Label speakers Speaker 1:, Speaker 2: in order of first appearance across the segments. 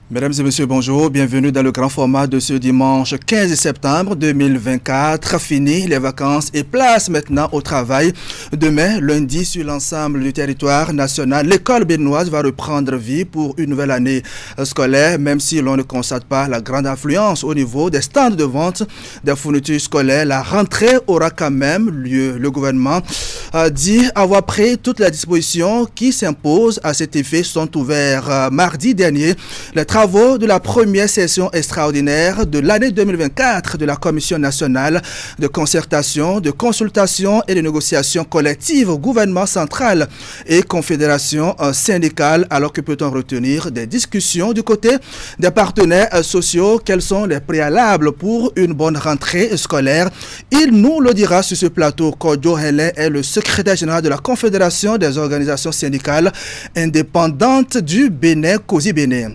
Speaker 1: Mesdames et messieurs, bonjour. Bienvenue dans le grand format de ce dimanche 15 septembre 2024. Fini les vacances et place maintenant au travail. Demain, lundi, sur l'ensemble du territoire national, l'école béninoise va reprendre vie pour une nouvelle année scolaire, même si l'on ne constate pas la grande affluence au niveau des stands de vente des fournitures scolaires. La rentrée aura quand même lieu. Le gouvernement a dit avoir pris toutes les dispositions qui s'imposent à cet effet sont ouverts mardi dernier. Les travaux de la première session extraordinaire de l'année 2024 de la Commission nationale de concertation, de consultation et de négociation collective au gouvernement central et confédération syndicale, alors que peut-on retenir des discussions du côté des partenaires sociaux? Quels sont les préalables pour une bonne rentrée scolaire? Il nous le dira sur ce plateau. Kodjo Helen est le secrétaire général de la Confédération des organisations syndicales indépendantes du Bénin, COSI Bénin.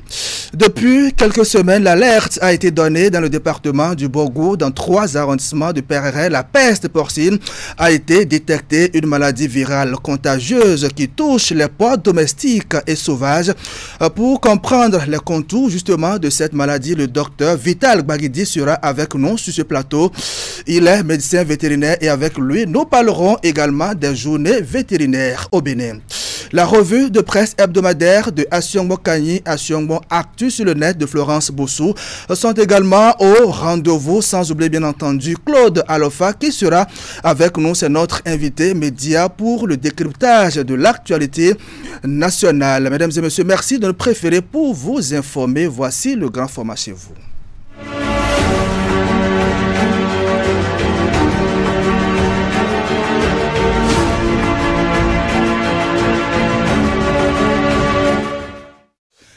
Speaker 1: Depuis quelques semaines, l'alerte a été donnée dans le département du Bogo, dans 3 arrondissements de Pereret. La peste porcine a été détectée, une maladie virale contagieuse qui touche les porcs domestiques et sauvages. Pour comprendre les contours justement de cette maladie, le docteur Vital Baguidi sera avec nous sur ce plateau. Il est médecin vétérinaire et avec lui, nous parlerons également des journées vétérinaires au Bénin. La revue de presse hebdomadaire de Asiongbo Kanyi, Asiongbo Actu sur le net de Florence Bossou sont également au rendez-vous, sans oublier bien entendu Claude Alofa qui sera avec nous. C'est notre invité média pour le décryptage de l'actualité nationale. Mesdames et messieurs, merci de nous préférer pour vous informer. Voici le grand format chez vous.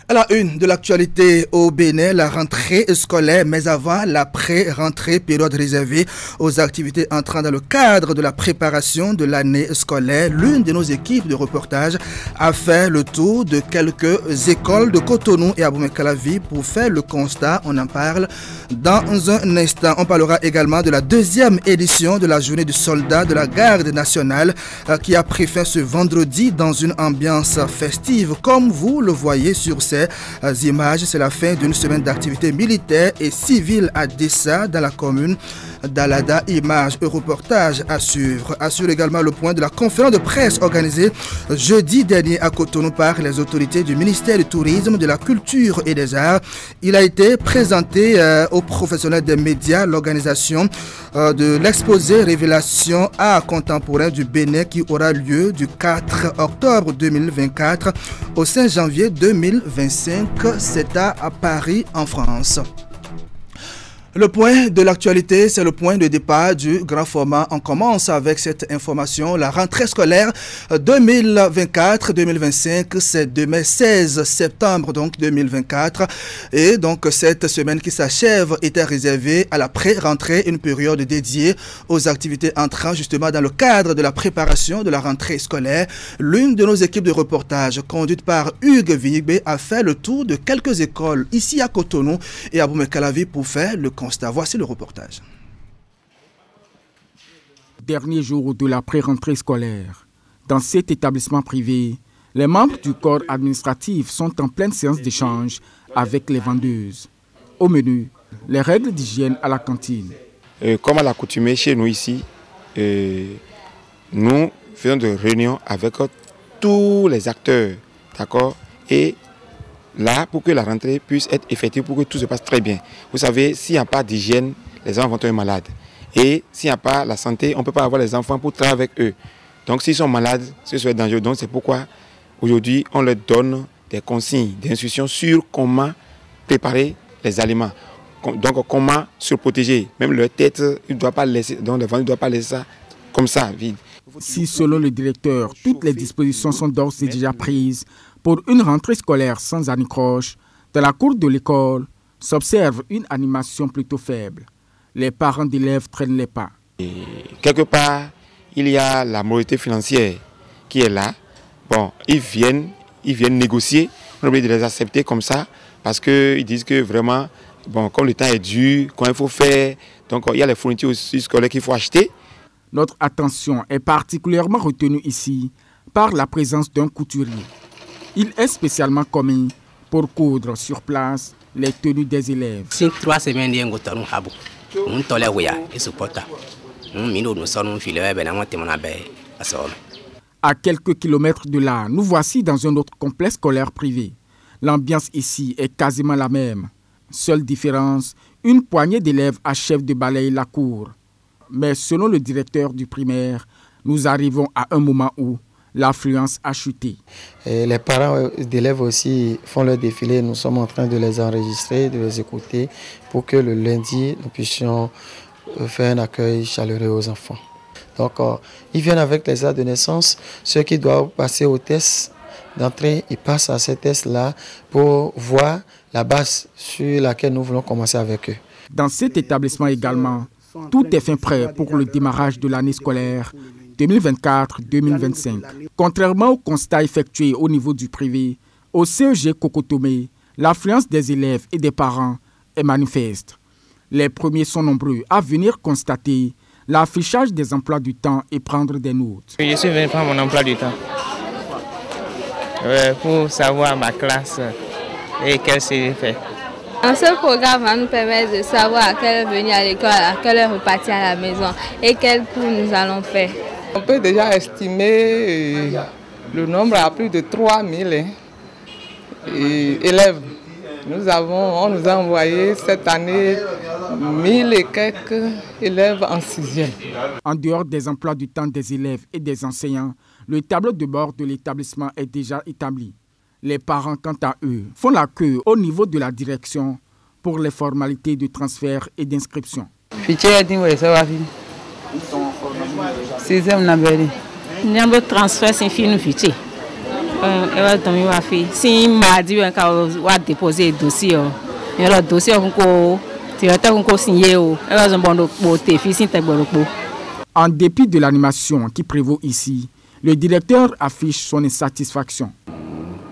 Speaker 1: À la une de l'actualité au Bénin, la rentrée scolaire, mais avant la pré-rentrée, période réservée aux activités entrant dans le cadre de la préparation de l'année scolaire. L'une de nos équipes de reportage a fait le tour de quelques écoles de Cotonou et Abomey-Calavi pour faire le constat. On en parle dans un instant. On parlera également de la 2e édition de la journée du soldat de la garde nationale qui a pris fin ce vendredi dans une ambiance festive. Comme vous le voyez sur ces images, c'est la fin d'une semaine d'activité militaire et civile à Dessa dans la commune d'Alada. Images et reportages à suivre. Assure également le point de la conférence de presse organisée jeudi dernier à Cotonou par les autorités du ministère du Tourisme, de la Culture et des Arts. Il a été présenté aux professionnels des médias l'organisation de l'exposé Révélation Art contemporain du Bénin qui aura lieu du 4 octobre 2024 au 5 janvier 2025. C'est à Paris en France. Le point de l'actualité, c'est le point de départ du grand format. On commence avec cette information. La rentrée scolaire 2024-2025, c'est demain 16 septembre donc 2024. Et donc cette semaine qui s'achève était réservée à la pré-rentrée, une période dédiée aux activités entrant justement dans le cadre de la préparation de la rentrée scolaire. L'une de nos équipes de reportage, conduite par Hugues Vignigbe, a fait le tour de quelques écoles ici à Cotonou et à Abomey-Calavi pour faire le constat. Voici le reportage.
Speaker 2: Dernier jour de la pré-rentrée scolaire. Dans cet établissement privé, les membres du corps administratif sont en pleine séance d'échange avec les vendeuses. Au menu, les règles d'hygiène à la cantine.
Speaker 3: Comme à l'accoutumée chez nous ici, nous faisons des réunions avec tous les acteurs, d'accord, et là, pour que la rentrée puisse être effective, pour que tout se passe très bien. Vous savez, s'il n'y a pas d'hygiène, les enfants vont tomber malades. Et s'il n'y a pas la santé, on ne peut pas avoir les enfants pour travailler avec eux. Donc s'ils sont malades, ce serait dangereux. Donc c'est pourquoi aujourd'hui, on leur donne des consignes, des instructions sur comment préparer les aliments. Donc comment se protéger. Même leur tête, il ne doit pas laisser, donc le ventre ne doit pas laisser ça comme ça, vide.
Speaker 2: Si selon le directeur, toutes les dispositions sont d'ores et déjà prises pour une rentrée scolaire sans anicroche, dans la cour de l'école s'observe une animation plutôt faible. Les parents d'élèves traînent les pas.
Speaker 3: Et quelque part, il y a la moralité financière qui est là. Bon, ils viennent négocier. On est obligé de les accepter comme ça parce qu'ils disent que vraiment, bon, comme le temps est dur, quand il faut faire, donc il y a les fournitures aussi scolaires qu'il faut acheter.
Speaker 2: Notre attention est particulièrement retenue ici par la présence d'un couturier. Il est spécialement commis pour coudre sur place les tenues des élèves.
Speaker 4: C'est 3 semaines
Speaker 2: À quelques kilomètres de là, nous voici dans un autre complexe scolaire privé. L'ambiance ici est quasiment la même. Seule différence, une poignée d'élèves achèvent de balayer la cour. Mais selon le directeur du primaire, nous arrivons à un moment où l'affluence a chuté.
Speaker 5: Et les parents d'élèves aussi font leur défilé. Nous sommes en train de les enregistrer, de les écouter pour que le lundi, nous puissions faire un accueil chaleureux aux enfants. Donc, ils viennent avec les actes de naissance. Ceux qui doivent passer au test d'entrée, ils passent à ces tests-là pour voir la base sur laquelle nous voulons commencer avec eux.
Speaker 2: Dans cet établissement également, tout est fin prêt pour le démarrage de l'année scolaire 2024-2025. Contrairement au constat effectué au niveau du privé, au CEG Kokotomé, l'affluence des élèves et des parents est manifeste. Les premiers sont nombreux à venir constater l'affichage des emplois du temps et prendre des notes.
Speaker 6: Je suis venu prendre mon emploi du temps pour savoir ma classe et quelle série fait.
Speaker 7: Ce programme va nous permettre de savoir à quelle heure venir à l'école, à quelle heure repartir à la maison et quels cours nous allons faire.
Speaker 8: On peut déjà estimer le nombre à plus de 3000 élèves. On nous a envoyé cette année 1000 et quelques élèves en 6e.
Speaker 2: En dehors des emplois du temps des élèves et des enseignants, le tableau de bord de l'établissement est déjà établi. Les parents, quant à eux, font la queue au niveau de la direction pour les formalités de transfert et d'inscription.
Speaker 9: Transfert, c'est fini. Si mardi on va déposer le dossier, le dossier
Speaker 2: En dépit de l'animation qui prévaut ici, le directeur affiche son insatisfaction.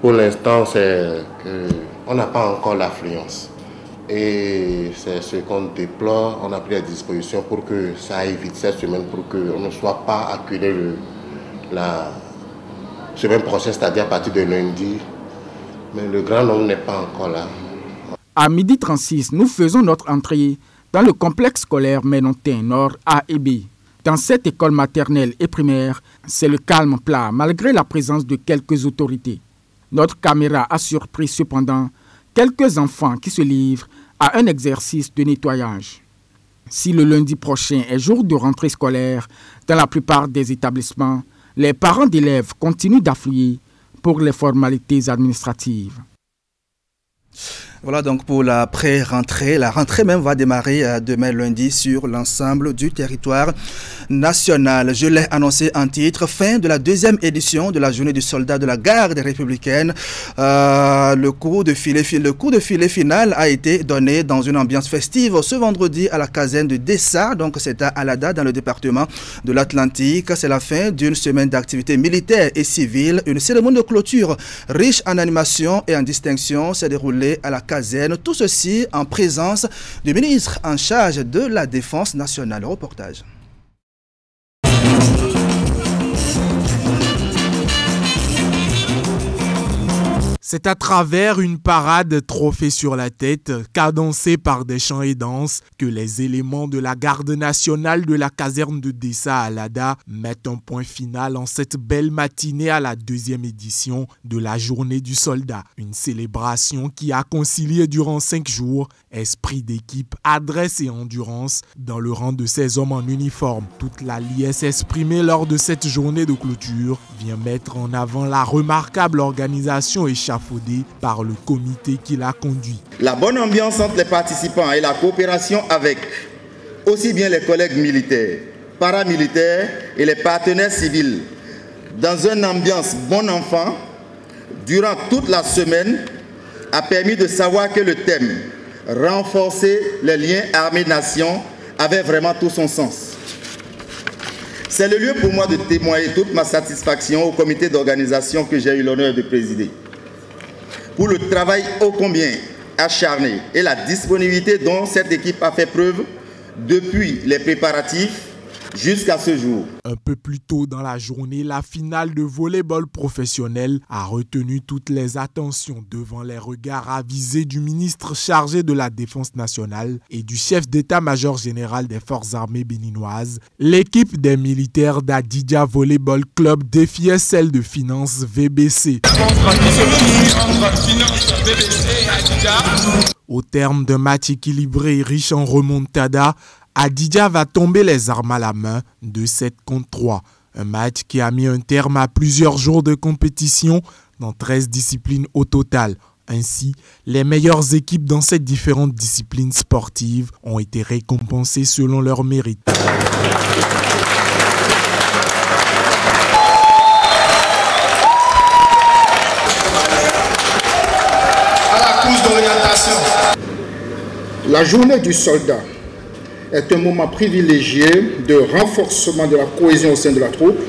Speaker 10: Pour l'instant, c'est qu'on n'a pas encore l'affluence. Et c'est ce qu'on déplore. On a pris des dispositions pour que ça aille vite cette semaine, pour qu'on ne soit pas acculé la semaine prochaine, c'est-à-dire à partir de lundi. Mais le grand nombre n'est pas encore là.
Speaker 2: À 12h36, nous faisons notre entrée dans le complexe scolaire Ménontin Nord A et B. Dans cette école maternelle et primaire, c'est le calme plat malgré la présence de quelques autorités. Notre caméra a surpris cependant quelques enfants qui se livrent à un exercice de nettoyage. Si le lundi prochain est jour de rentrée scolaire, dans la plupart des établissements, les parents d'élèves continuent d'affluer pour les formalités administratives.
Speaker 1: Voilà donc pour la pré-rentrée. La rentrée même va démarrer demain lundi sur l'ensemble du territoire national. Je l'ai annoncé en titre, fin de la 2e édition de la journée du soldat de la garde républicaine. Le coup de filet final a été donné dans une ambiance festive ce vendredi à la caserne de Dessa. Donc c'est à Alada dans le département de l'Atlantique. C'est la fin d'une semaine d'activités militaires et civiles. Une cérémonie de clôture riche en animation et en distinction s'est déroulée à la caserne. Tout ceci en présence du ministre en charge de la Défense nationale. Reportage.
Speaker 11: C'est à travers une parade trophée sur la tête, cadencée par des chants et danses, que les éléments de la garde nationale de la caserne de Dessa à Alada mettent un point final en cette belle matinée à la 2e édition de la journée du soldat. Une célébration qui a concilié durant 5 jours esprit d'équipe, adresse et endurance dans le rang de ces hommes en uniforme. Toute la liesse exprimée lors de cette journée de clôture vient mettre en avant la remarquable organisation échafaudée par le comité qui l'a conduit.
Speaker 12: La bonne ambiance entre les participants et la coopération avec aussi bien les collègues militaires, paramilitaires et les partenaires civils dans une ambiance bon enfant durant toute la semaine a permis de savoir que le thème « Renforcer les liens armée-nation » avait vraiment tout son sens. C'est le lieu pour moi de témoigner toute ma satisfaction au comité d'organisation que j'ai eu l'honneur de présider, pour le travail ô combien acharné et la disponibilité dont cette équipe a fait preuve depuis les préparatifs jusqu'à ce jour.
Speaker 11: Un peu plus tôt dans la journée, la finale de volleyball professionnel a retenu toutes les attentions devant les regards avisés du ministre chargé de la Défense nationale et du chef d'état-major général des forces armées béninoises. L'équipe des militaires d'Adidja Volleyball Club défiait celle de Finance VBC. Au terme d'un match équilibré et riche en remontada, Adidja va tomber les armes à la main de 7 contre 3. Un match qui a mis un terme à plusieurs jours de compétition dans 13 disciplines au total. Ainsi, les meilleures équipes dans ces différentes disciplines sportives ont été récompensées selon leur mérite.
Speaker 4: La journée du soldat est un moment privilégié de renforcement de la cohésion au sein de la troupe,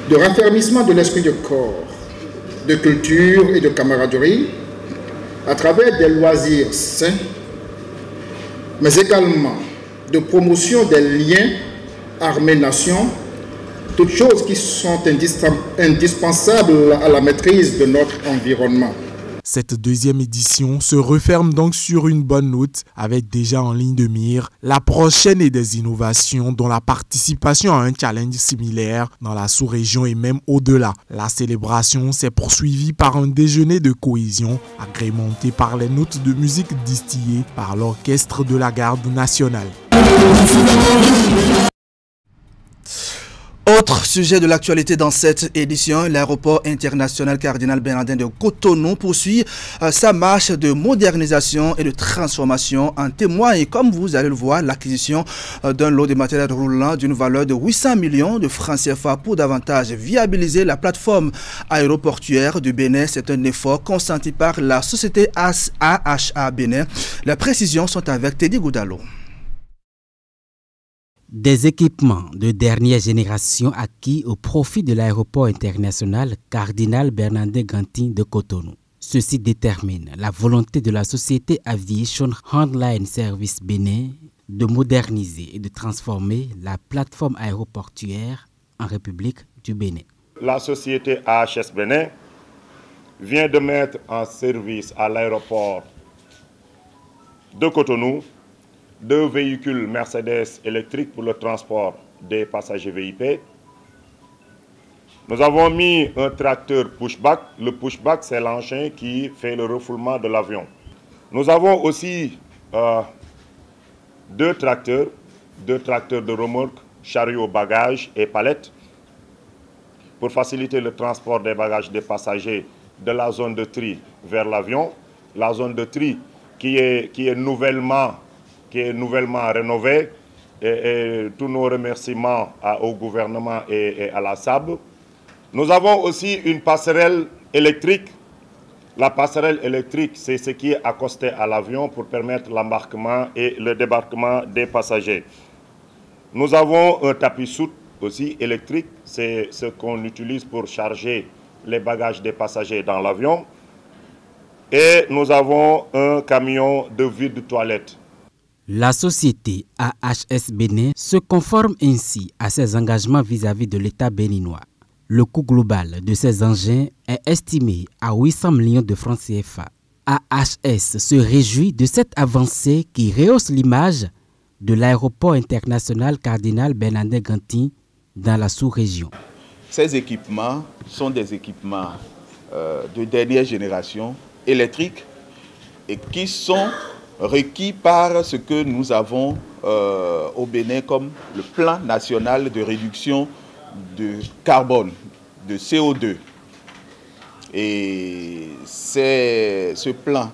Speaker 4: de raffermissement de l'esprit de corps, de culture et de camaraderie à travers des loisirs sains, mais également de promotion des liens armée-nation, toutes choses qui sont indispensables à la maîtrise de notre environnement.
Speaker 11: Cette deuxième édition se referme donc sur une bonne note avec déjà en ligne de mire la prochaine et des innovations dont la participation à un challenge similaire dans la sous-région et même au-delà. La célébration s'est poursuivie par un déjeuner de cohésion agrémenté par les notes de musique distillées par l'orchestre de la Garde nationale.
Speaker 1: Autre sujet de l'actualité dans cette édition, l'aéroport international Cardinal Bernardin de Cotonou poursuit sa marche de modernisation et de transformation. En témoigne, comme vous allez le voir, l'acquisition d'un lot de matériel roulant d'une valeur de 800 millions de francs CFA pour davantage viabiliser la plateforme aéroportuaire du Bénin. C'est un effort consenti par la société AHA Bénin. Les précisions sont avec Teddy Goudalo.
Speaker 13: Des équipements de dernière génération acquis au profit de l'aéroport international Cardinal Bernardin Ganti de Cotonou. Ceci détermine la volonté de la société Aviation Handline Service Bénin de moderniser et de transformer la plateforme aéroportuaire en République du Bénin.
Speaker 14: La société AHS Bénin vient de mettre en service à l'aéroport de Cotonou 2 véhicules Mercedes électriques pour le transport des passagers VIP. Nous avons mis un tracteur pushback. Le pushback, c'est l'engin qui fait le refoulement de l'avion. Nous avons aussi 2 tracteurs de remorque, chariot, bagages et palettes pour faciliter le transport des bagages des passagers de la zone de tri vers l'avion. La zone de tri qui est nouvellement rénové et tous nos remerciements au gouvernement et à la SAB. Nous avons aussi une passerelle électrique. La passerelle électrique, c'est ce qui est accosté à l'avion pour permettre l'embarquement et le débarquement des passagers. Nous avons un tapis soute aussi électrique, c'est ce qu'on utilise pour charger les bagages des passagers dans l'avion. Et nous avons un camion de vide-toilette.
Speaker 13: La société AHS Bénin se conforme ainsi à ses engagements vis-à-vis de l'État béninois. Le coût global de ces engins est estimé à 800 millions de francs CFA. AHS se réjouit de cette avancée qui rehausse l'image de l'aéroport international Cardinal Bernardin Ganti dans la sous-région.
Speaker 15: Ces équipements sont des équipements de dernière génération électriques et qui sont requis par ce que nous avons au Bénin comme le plan national de réduction de carbone, de CO2. Et c'est ce plan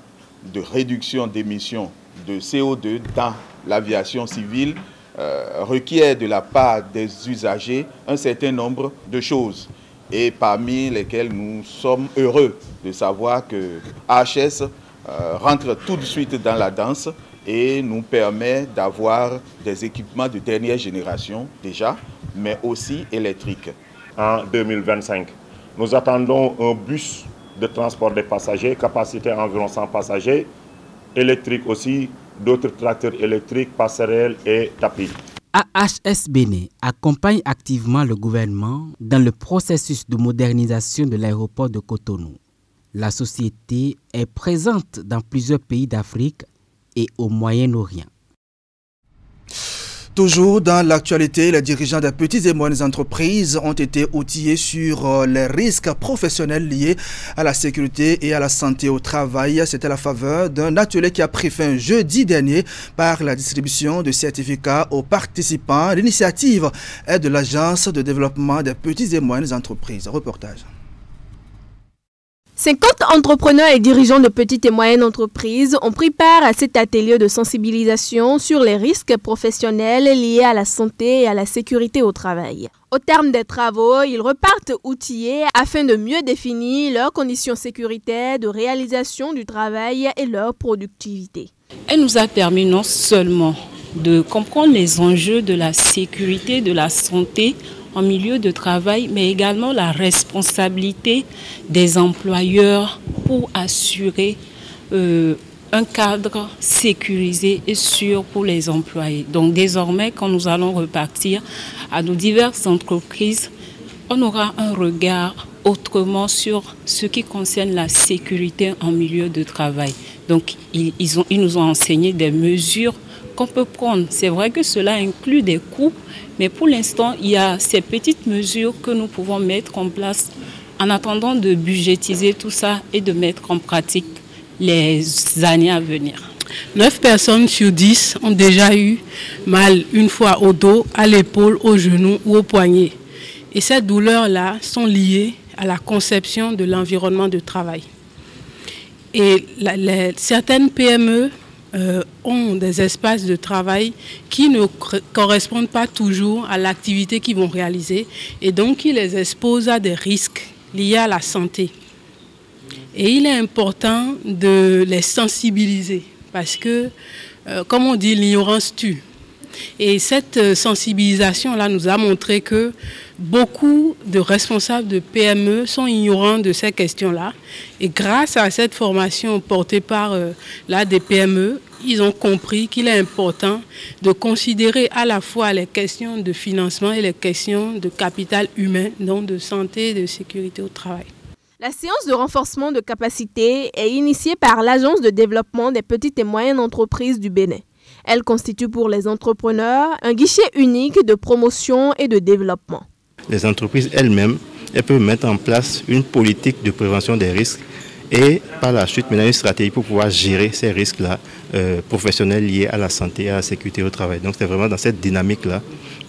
Speaker 15: de réduction d'émissions de CO2 dans l'aviation civile requiert de la part des usagers un certain nombre de choses. Et parmi lesquelles nous sommes heureux de savoir que AHS rentre tout de suite dans la danse et nous permet d'avoir des équipements de dernière génération déjà, mais aussi électriques.
Speaker 14: En 2025, nous attendons un bus de transport des passagers, capacité environ 100 passagers, électrique aussi, d'autres tracteurs électriques, passerelles et tapis.
Speaker 13: AHS Bénin accompagne activement le gouvernement dans le processus de modernisation de l'aéroport de Cotonou. La société est présente dans plusieurs pays d'Afrique et au Moyen-Orient.
Speaker 1: Toujours dans l'actualité, les dirigeants des petites et moyennes entreprises ont été outillés sur les risques professionnels liés à la sécurité et à la santé au travail. C'était à la faveur d'un atelier qui a pris fin jeudi dernier par la distribution de certificats aux participants. L'initiative est de l'Agence de développement des petites et moyennes entreprises. Reportage.
Speaker 16: 50 entrepreneurs et dirigeants de petites et moyennes entreprises ont pris part à cet atelier de sensibilisation sur les risques professionnels liés à la santé et à la sécurité au travail. Au terme des travaux, ils repartent outillés afin de mieux définir leurs conditions sécuritaires de réalisation du travail et leur productivité.
Speaker 17: Elle nous a permis non seulement de comprendre les enjeux de la sécurité, de la santé en milieu de travail, mais également la responsabilité des employeurs pour assurer un cadre sécurisé et sûr pour les employés. Donc désormais, quand nous allons repartir à nos diverses entreprises, on aura un regard autrement sur ce qui concerne la sécurité en milieu de travail. Donc ils nous ont enseigné des mesures qu'on peut prendre. C'est vrai que cela inclut des coûts, mais pour l'instant, il y a ces petites mesures que nous pouvons mettre en place en attendant de budgétiser tout ça et de mettre en pratique les années à venir.
Speaker 18: 9 personnes sur 10 ont déjà eu mal une fois au dos, à l'épaule, au genou ou au poignet. Et ces douleurs-là sont liées à la conception de l'environnement de travail. Et certaines PME ont des espaces de travail qui ne correspondent pas toujours à l'activité qu'ils vont réaliser et donc qui les exposent à des risques liés à la santé. Et il est important de les sensibiliser parce que, comme on dit, l'ignorance tue. Et cette sensibilisation-là nous a montré que beaucoup de responsables de PME sont ignorants de ces questions-là. Et grâce à cette formation portée par des PME, ils ont compris qu'il est important de considérer à la fois les questions de financement et les questions de capital humain, donc de santé et de sécurité au travail.
Speaker 16: La séance de renforcement de capacité est initiée par l'Agence de développement des petites et moyennes entreprises du Bénin. Elle constitue pour les entrepreneurs un guichet unique de promotion et de développement.
Speaker 19: Les entreprises elles-mêmes, elles peuvent mettre en place une politique de prévention des risques et par la suite mener une stratégie pour pouvoir gérer ces risques-là professionnels liés à la santé et à la sécurité au travail. Donc c'est vraiment dans cette dynamique-là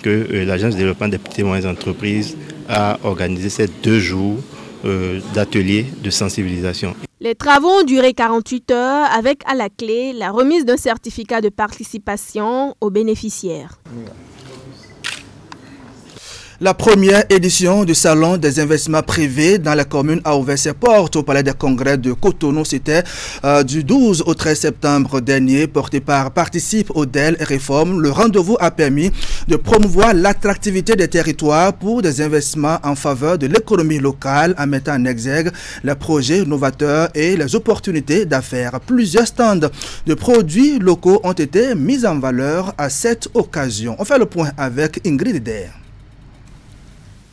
Speaker 19: que l'Agence de développement des petites et moyennes entreprises a organisé ces 2 jours d'ateliers de sensibilisation.
Speaker 16: Les travaux ont duré 48 heures avec à la clé la remise d'un certificat de participation aux bénéficiaires.
Speaker 1: La première édition du Salon des investissements privés dans la commune a ouvert ses portes au Palais des Congrès de Cotonou. C'était du 12 au 13 septembre dernier, porté par Participe, Odel et Réforme. Le rendez-vous a permis de promouvoir l'attractivité des territoires pour des investissements en faveur de l'économie locale en mettant en exergue les projets novateurs et les opportunités d'affaires. Plusieurs stands de produits locaux ont été mis en valeur à cette occasion. On fait le point avec Ingrid Der.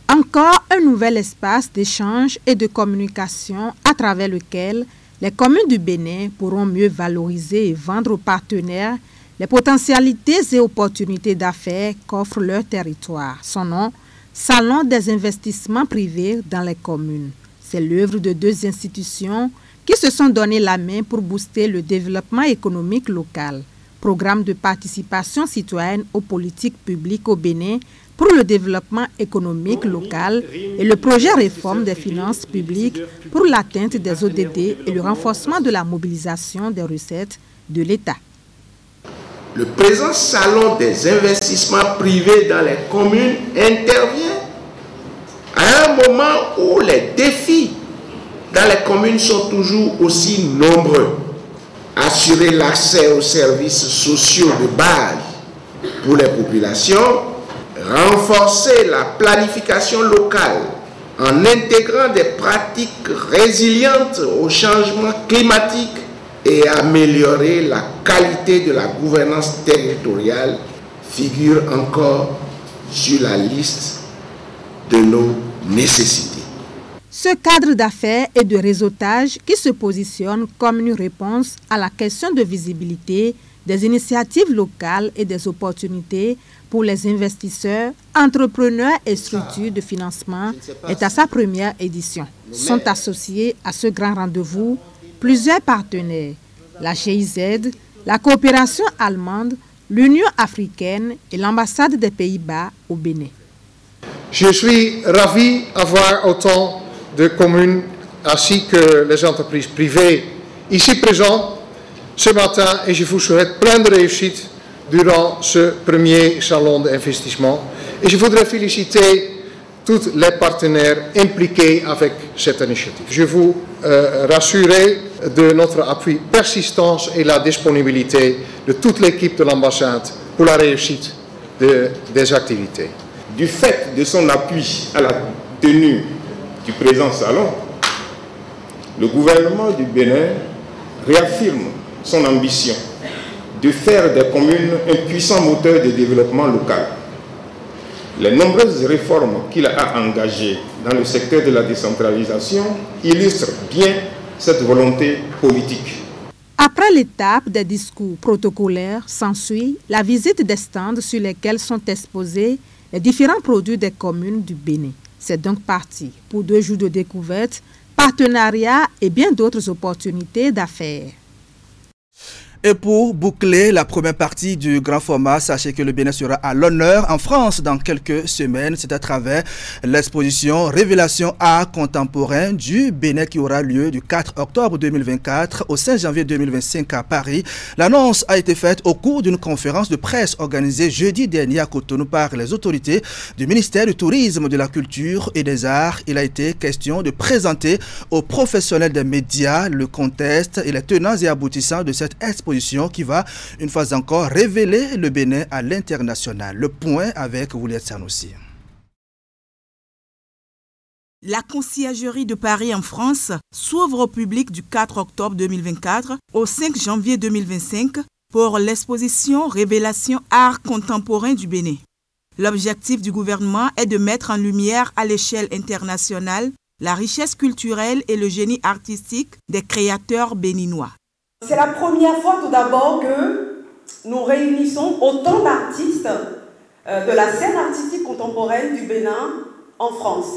Speaker 20: Encore un nouvel espace d'échange et de communication à travers lequel les communes du Bénin pourront mieux valoriser et vendre aux partenaires les potentialités et opportunités d'affaires qu'offre leur territoire. Son nom, Salon des investissements privés dans les communes. C'est l'œuvre de 2 institutions qui se sont donné la main pour booster le développement économique local. Programme de participation citoyenne aux politiques publiques au Bénin pour le développement économique local et le projet réforme des finances publiques pour l'atteinte des ODD et le renforcement de la mobilisation des recettes de l'État.
Speaker 21: Le présent salon des investissements privés dans les communes intervient à un moment où les défis dans les communes sont toujours aussi nombreux. Assurer l'accès aux services sociaux de base pour les populations, renforcer la planification locale en intégrant des pratiques résilientes au changement climatique et améliorer la qualité de la gouvernance territoriale, figure encore sur la liste de nos nécessités.
Speaker 20: Ce cadre d'affaires et de réseautage qui se positionne comme une réponse à la question de visibilité des initiatives locales et des opportunités pour les investisseurs, entrepreneurs et structures de financement est à sa première édition. Sont associés à ce grand rendez-vous plusieurs partenaires, la GIZ, la coopération allemande, l'Union africaine et l'ambassade des Pays-Bas au Bénin.
Speaker 4: Je suis ravi d'avoir autant de communes ainsi que les entreprises privées ici présentes ce matin et je vous souhaite plein de réussite durant ce premier salon d'investissement. Et je voudrais féliciter tous les partenaires impliqués avec cette initiative. Je vous rassurer de notre appui persistant et la disponibilité de toute l'équipe de l'ambassade pour la réussite des activités.
Speaker 21: Du fait de son appui à la tenue du présent salon, le gouvernement du Bénin réaffirme son ambition de faire des communes un puissant moteur de développement local. Les nombreuses réformes qu'il a engagées dans le secteur de la décentralisation illustrent bien cette volonté politique.
Speaker 20: Après l'étape des discours protocolaires, s'ensuit la visite des stands sur lesquels sont exposés les différents produits des communes du Bénin. C'est donc parti pour 2 jours de découverte, partenariat et bien d'autres opportunités d'affaires.
Speaker 1: Et pour boucler la première partie du grand format, sachez que le Bénin sera à l'honneur en France dans quelques semaines. C'est à travers l'exposition Révélation Art Contemporain du Bénin qui aura lieu du 4 octobre 2024 au 5 janvier 2025 à Paris. L'annonce a été faite au cours d'une conférence de presse organisée jeudi dernier à Cotonou par les autorités du ministère du Tourisme, de la Culture et des Arts. Il a été question de présenter aux professionnels des médias le contexte et les tenants et aboutissants de cette exposition qui va une fois encore révéler le Bénin à l'international. Le point avec Wouliat Sanoussi.
Speaker 3: La conciergerie de Paris en France s'ouvre au public du 4 octobre 2024 au 5 janvier 2025 pour l'exposition Révélation Art Contemporain du Bénin. L'objectif du gouvernement est de mettre en lumière à l'échelle internationale la richesse culturelle et le génie artistique des créateurs béninois.
Speaker 22: C'est la première fois tout d'abord que nous réunissons autant d'artistes de la scène artistique contemporaine du Bénin en France.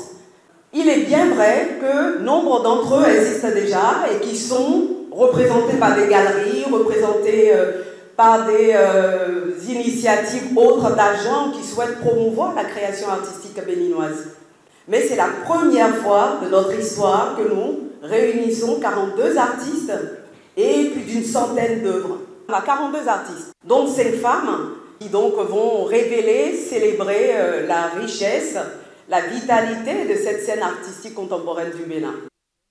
Speaker 22: Il est bien vrai que nombre d'entre eux existent déjà et qui sont représentés par des galeries, représentés par des initiatives autres d'agents qui souhaitent promouvoir la création artistique béninoise. Mais c'est la première fois de notre histoire que nous réunissons 42 artistes et plus d'une centaine d'œuvres. On a 42 artistes, dont 5 femmes, qui donc vont révéler, célébrer la richesse, la vitalité de cette scène artistique contemporaine du Bénin.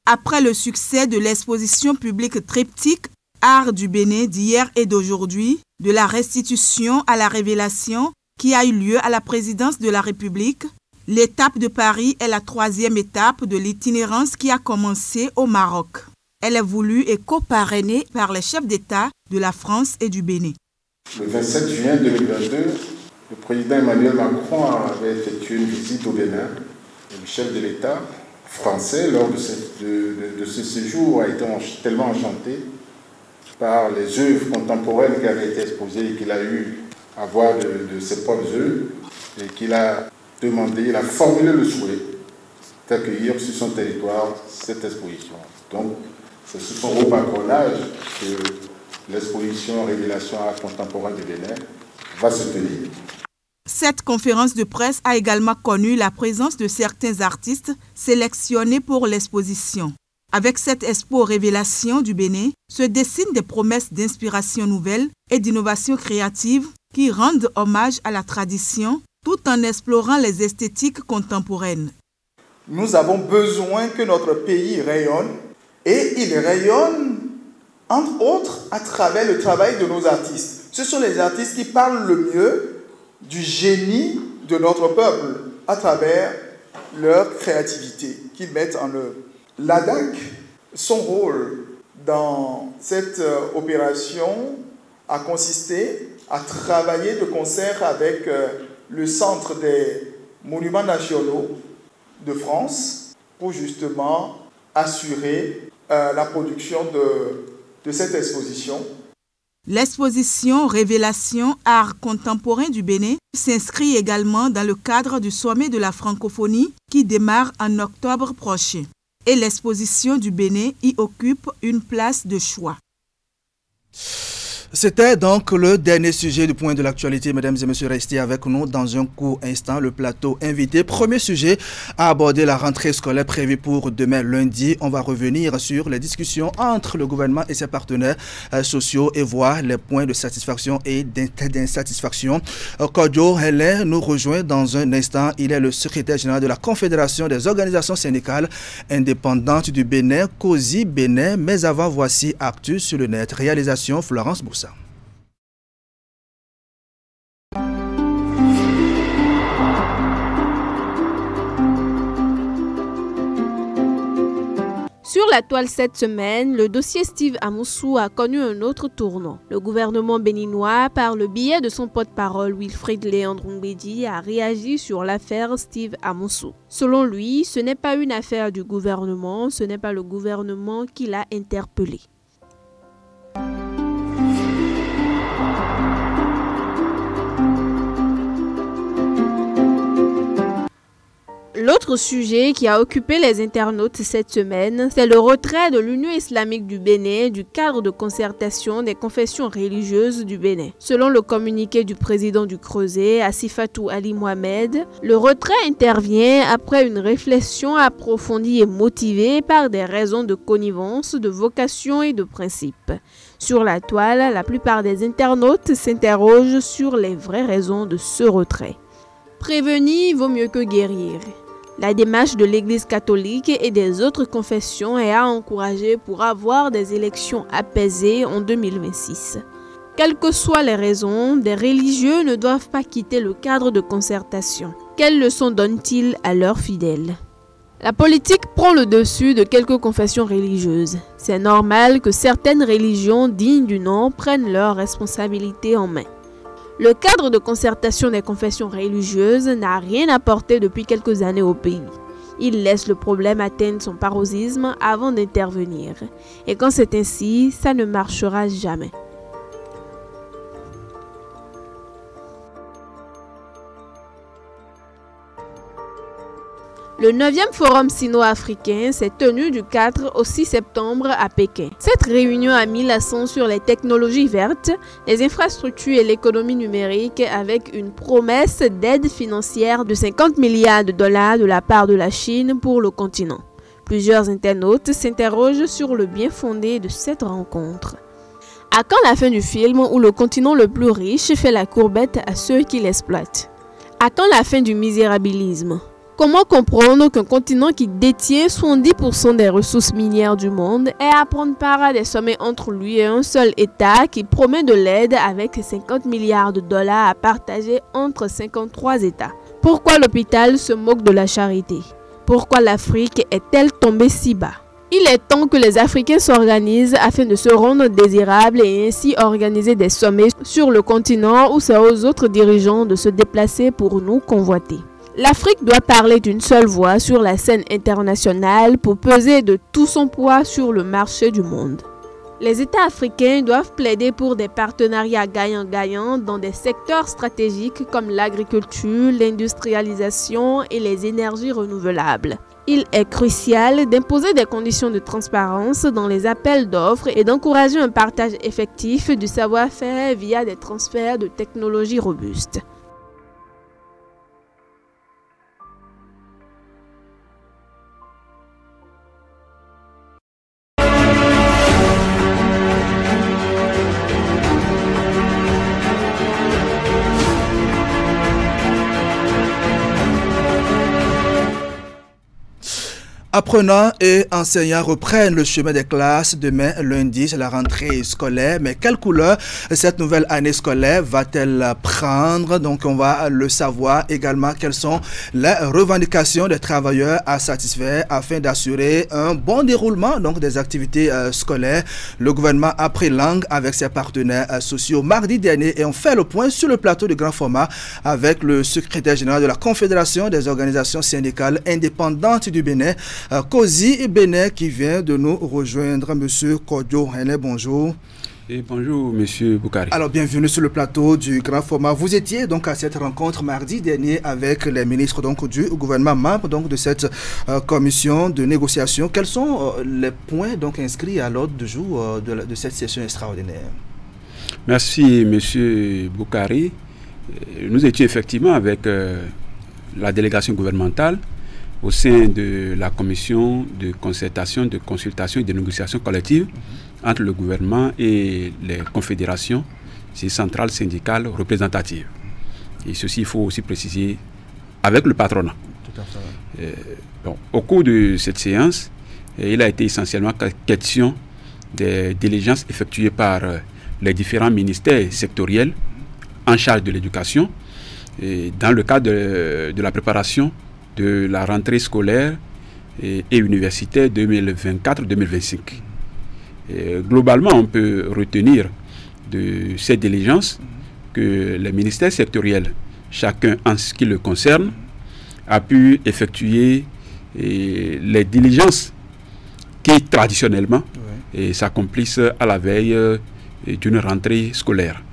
Speaker 3: Après le succès de l'exposition publique triptyque Art du Bénin d'hier et d'aujourd'hui, de la restitution à la révélation qui a eu lieu à la présidence de la République, l'étape de Paris est la 3e étape de l'itinérance qui a commencé au Maroc. Elle est voulue et co-parrainée par les chefs d'État de la France et du Bénin.
Speaker 23: Le 27 juin 2022, le président Emmanuel Macron avait effectué une visite au Bénin. Et le chef de l'État français, lors de ce séjour, a été tellement enchanté par les œuvres contemporaines qui avaient été exposées et qu'il a eu à voir de ses propres œuvres et qu'il a demandé, il a formulé le souhait d'accueillir sur son territoire cette exposition. Donc, c'est sous son haut patronage que l'exposition Révélation Art Contemporain du Bénin va se tenir.
Speaker 3: Cette conférence de presse a également connu la présence de certains artistes sélectionnés pour l'exposition. Avec cette expo Révélation du Bénin, se dessinent des promesses d'inspiration nouvelle et d'innovation créative qui rendent hommage à la tradition tout en explorant les esthétiques contemporaines.
Speaker 24: Nous avons besoin que notre pays rayonne et il rayonne, entre autres, à travers le travail de nos artistes. Ce sont les artistes qui parlent le mieux du génie de notre peuple à travers leur créativité qu'ils mettent en œuvre. L'ADAC, son rôle dans cette opération a consisté a travaillé de concert avec le Centre des Monuments Nationaux de France pour justement assurer la production de cette exposition.
Speaker 3: L'exposition Révélation Art contemporain du Bénin s'inscrit également dans le cadre du sommet de la francophonie qui démarre en octobre prochain. Et l'exposition du Bénin y occupe une place de choix.
Speaker 1: C'était donc le dernier sujet du point de l'actualité. Mesdames et messieurs, restez avec nous dans un court instant. Le plateau invité. Premier sujet à aborder la rentrée scolaire prévue pour demain lundi. On va revenir sur les discussions entre le gouvernement et ses partenaires sociaux et voir les points de satisfaction et d'insatisfaction. Kodjo Hélène nous rejoint dans un instant. Il est le secrétaire général de la Confédération des organisations syndicales indépendantes du Bénin, COSI Bénin. Mais avant, voici Actu sur le net. Réalisation Florence Boussa.
Speaker 16: Sur la toile cette semaine, le dossier Steve Amoussou a connu un autre tournant. Le gouvernement béninois, par le biais de son porte-parole Wilfried Léandre Mbedi, a réagi sur l'affaire Steve Amoussou. Selon lui, ce n'est pas une affaire du gouvernement, ce n'est pas le gouvernement qui l'a interpellé. L'autre sujet qui a occupé les internautes cette semaine, c'est le retrait de l'Union islamique du Bénin du cadre de concertation des confessions religieuses du Bénin. Selon le communiqué du président du Creuset, Assifatou Ali Mohamed, le retrait intervient après une réflexion approfondie et motivée par des raisons de connivence, de vocation et de principe. Sur la toile, la plupart des internautes s'interrogent sur les vraies raisons de ce retrait. Prévenir vaut mieux que guérir. La démarche de l'Église catholique et des autres confessions est à encourager pour avoir des élections apaisées en 2026. Quelles que soient les raisons, des religieux ne doivent pas quitter le cadre de concertation. Quelles leçons donnent-ils à leurs fidèles ? La politique prend le dessus de quelques confessions religieuses. C'est normal que certaines religions dignes du nom prennent leurs responsabilités en main. Le cadre de concertation des confessions religieuses n'a rien apporté depuis quelques années au pays. Il laisse le problème atteindre son paroxysme avant d'intervenir. Et quand c'est ainsi, ça ne marchera jamais. Le 9e Forum sino-africain s'est tenu du 4 au 6 septembre à Pékin. Cette réunion a mis l'accent sur les technologies vertes, les infrastructures et l'économie numérique avec une promesse d'aide financière de 50 milliards de dollars de la part de la Chine pour le continent. Plusieurs internautes s'interrogent sur le bien fondé de cette rencontre. À quand la fin du film où le continent le plus riche fait la courbette à ceux qui l'exploitent? À quand la fin du misérabilisme? Comment comprendre qu'un continent qui détient 70% des ressources minières du monde ait à prendre part à des sommets entre lui et un seul État qui promet de l'aide avec 50 milliards de dollars à partager entre 53 États? Pourquoi l'hôpital se moque de la charité? Pourquoi l'Afrique est-elle tombée si bas? Il est temps que les Africains s'organisent afin de se rendre désirables et ainsi organiser des sommets sur le continent où c'est aux autres dirigeants de se déplacer pour nous convoiter. L'Afrique doit parler d'une seule voix sur la scène internationale pour peser de tout son poids sur le marché du monde. Les États africains doivent plaider pour des partenariats gagnant-gagnant dans des secteurs stratégiques comme l'agriculture, l'industrialisation et les énergies renouvelables. Il est crucial d'imposer des conditions de transparence dans les appels d'offres et d'encourager un partage effectif du savoir-faire via des transferts de technologies robustes.
Speaker 1: Apprenants et enseignants reprennent le chemin des classes. Demain, lundi, c'est la rentrée scolaire. Mais quelle couleur cette nouvelle année scolaire va-t-elle prendre? Donc, on va le savoir également. Quelles sont les revendications des travailleurs à satisfaire afin d'assurer un bon déroulement donc, des activités scolaires? Le gouvernement a pris langue avec ses partenaires sociaux mardi dernier et on fait le point sur le plateau de grand format avec le secrétaire général de la Confédération des organisations syndicales indépendantes du Bénin, COSI Bénin, qui vient de nous rejoindre. Monsieur Kodio Hene, bonjour.
Speaker 5: Et bonjour, monsieur Boukari.
Speaker 1: Alors, bienvenue sur le plateau du grand format. Vous étiez donc à cette rencontre mardi dernier avec les ministres donc, du gouvernement, membres donc, de cette commission de négociation. Quels sont les points donc, inscrits à l'ordre du jour de cette session extraordinaire?
Speaker 5: Merci, monsieur Boukari. Nous étions effectivement avec la délégation gouvernementale au sein de la commission de concertation, de consultation et de négociation collective entre le gouvernement et les confédérations centrales syndicales représentatives. Et ceci, il faut aussi préciser, avec le patronat.
Speaker 1: Tout à fait.
Speaker 5: Bon, au cours de cette séance, il a été essentiellement question des diligences effectuées par les différents ministères sectoriels en charge de l'éducation dans le cadre de la préparation de la rentrée scolaire et universitaire 2024-2025. Globalement, on peut retenir de ces diligences que les ministères sectoriels, chacun en ce qui le concerne, a pu effectuer les diligences qui traditionnellement s'accomplissent à la veille d'une rentrée scolaire.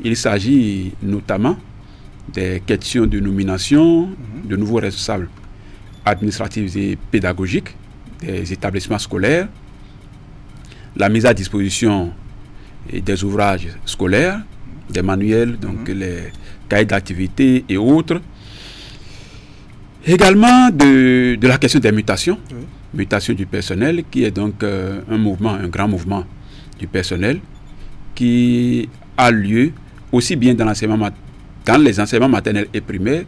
Speaker 5: Il s'agit notamment des questions de nomination de nouveaux responsables administratifs et pédagogiques des établissements scolaires, la mise à disposition des ouvrages scolaires, des manuels, donc les cahiers d'activité et autres. Également de la question des mutations, mutation du personnel, qui est donc un grand mouvement du personnel qui a lieu aussi bien dans les enseignements maternels et primaires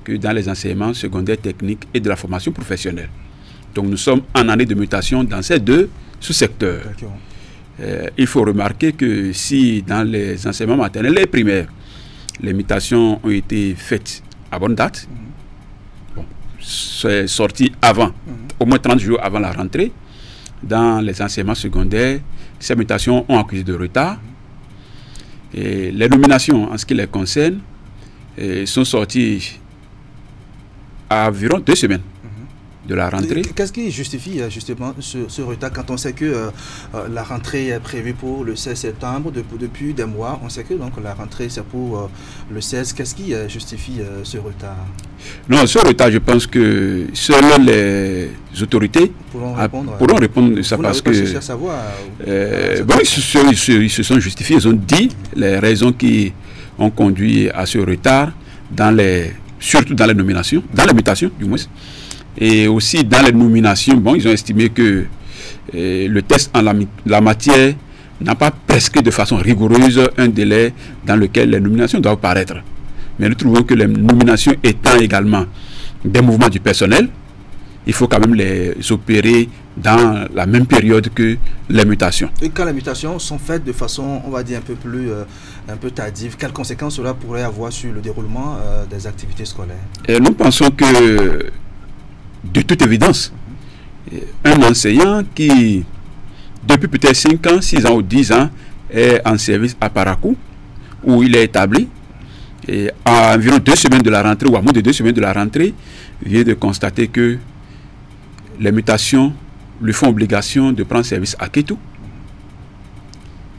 Speaker 5: que dans les enseignements secondaires techniques et de la formation professionnelle. Donc nous sommes en année de mutation dans ces deux sous-secteurs. Il faut remarquer que si dans les enseignements maternels et primaires, les mutations ont été faites à bonne date, c'est sorti avant, au moins 30 jours avant la rentrée, dans les enseignements secondaires, ces mutations ont accusé de retard. Et les nominations en ce qui les concerne sont sorties à environ 2 semaines de la rentrée.
Speaker 1: Qu'est-ce qui justifie justement ce retard quand on sait que la rentrée est prévue pour le 16 septembre depuis des mois? On sait que donc, la rentrée c'est pour le 16. Qu'est-ce qui justifie ce retard?
Speaker 5: Non, ce retard, je pense que seules les autorités pourront répondre à ça parce que ils se sont justifiés, ils ont dit les raisons qui ont conduit à ce retard surtout dans les nominations, dans les mutations du moins. Et aussi dans les nominations, ils ont estimé que le test en la matière n'a pas prescrit de façon rigoureuse un délai dans lequel les nominations doivent paraître. Mais nous trouvons que les nominations étant également des mouvements du personnel, il faut quand même les opérer dans la même période que les mutations.
Speaker 1: Et quand les mutations sont faites de façon, on va dire, un peu tardive, quelles conséquences cela pourrait avoir sur le déroulement des activités scolaires?
Speaker 5: Et nous pensons que de toute évidence, un enseignant qui, depuis peut-être 5 ans, 6 ans ou 10 ans, est en service à Parakou, où il est établi, et à environ 2 semaines de la rentrée, ou à moins de 2 semaines de la rentrée, vient de constater que les mutations lui font obligation de prendre service à Kétou,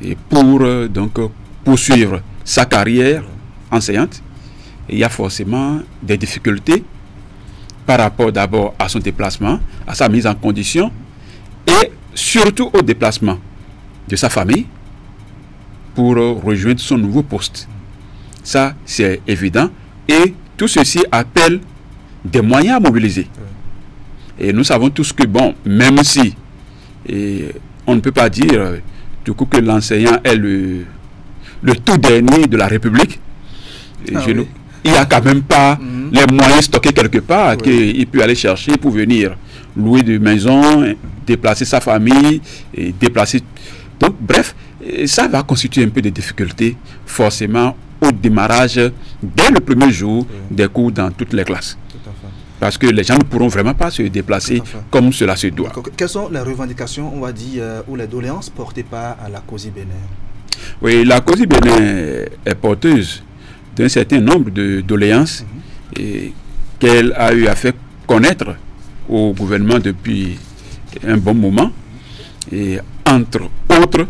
Speaker 5: et pour donc poursuivre sa carrière enseignante, il y a forcément des difficultés par rapport d'abord à son déplacement, à sa mise en condition et surtout au déplacement de sa famille pour rejoindre son nouveau poste. Ça, c'est évident et tout ceci appelle des moyens à mobiliser. Et nous savons tous que, même si on ne peut pas dire du coup que l'enseignant est le tout dernier de la République, il n'y a quand même pas les moyens stockés quelque part qu'il peut aller chercher pour venir louer de maisons, déplacer sa famille, et déplacer... Donc, bref, ça va constituer un peu de difficultés, forcément, au démarrage, dès le premier jour des cours dans toutes les classes. Parce que les gens ne pourront vraiment pas se déplacer comme cela se doit.
Speaker 1: Quelles sont les revendications, on va dire, ou les doléances portées par la COSI Bénin?
Speaker 5: Oui, la COSI Bénin est porteuse d'un certain nombre de doléances qu'elle a eu à faire connaître au gouvernement depuis un bon moment. Et entre autres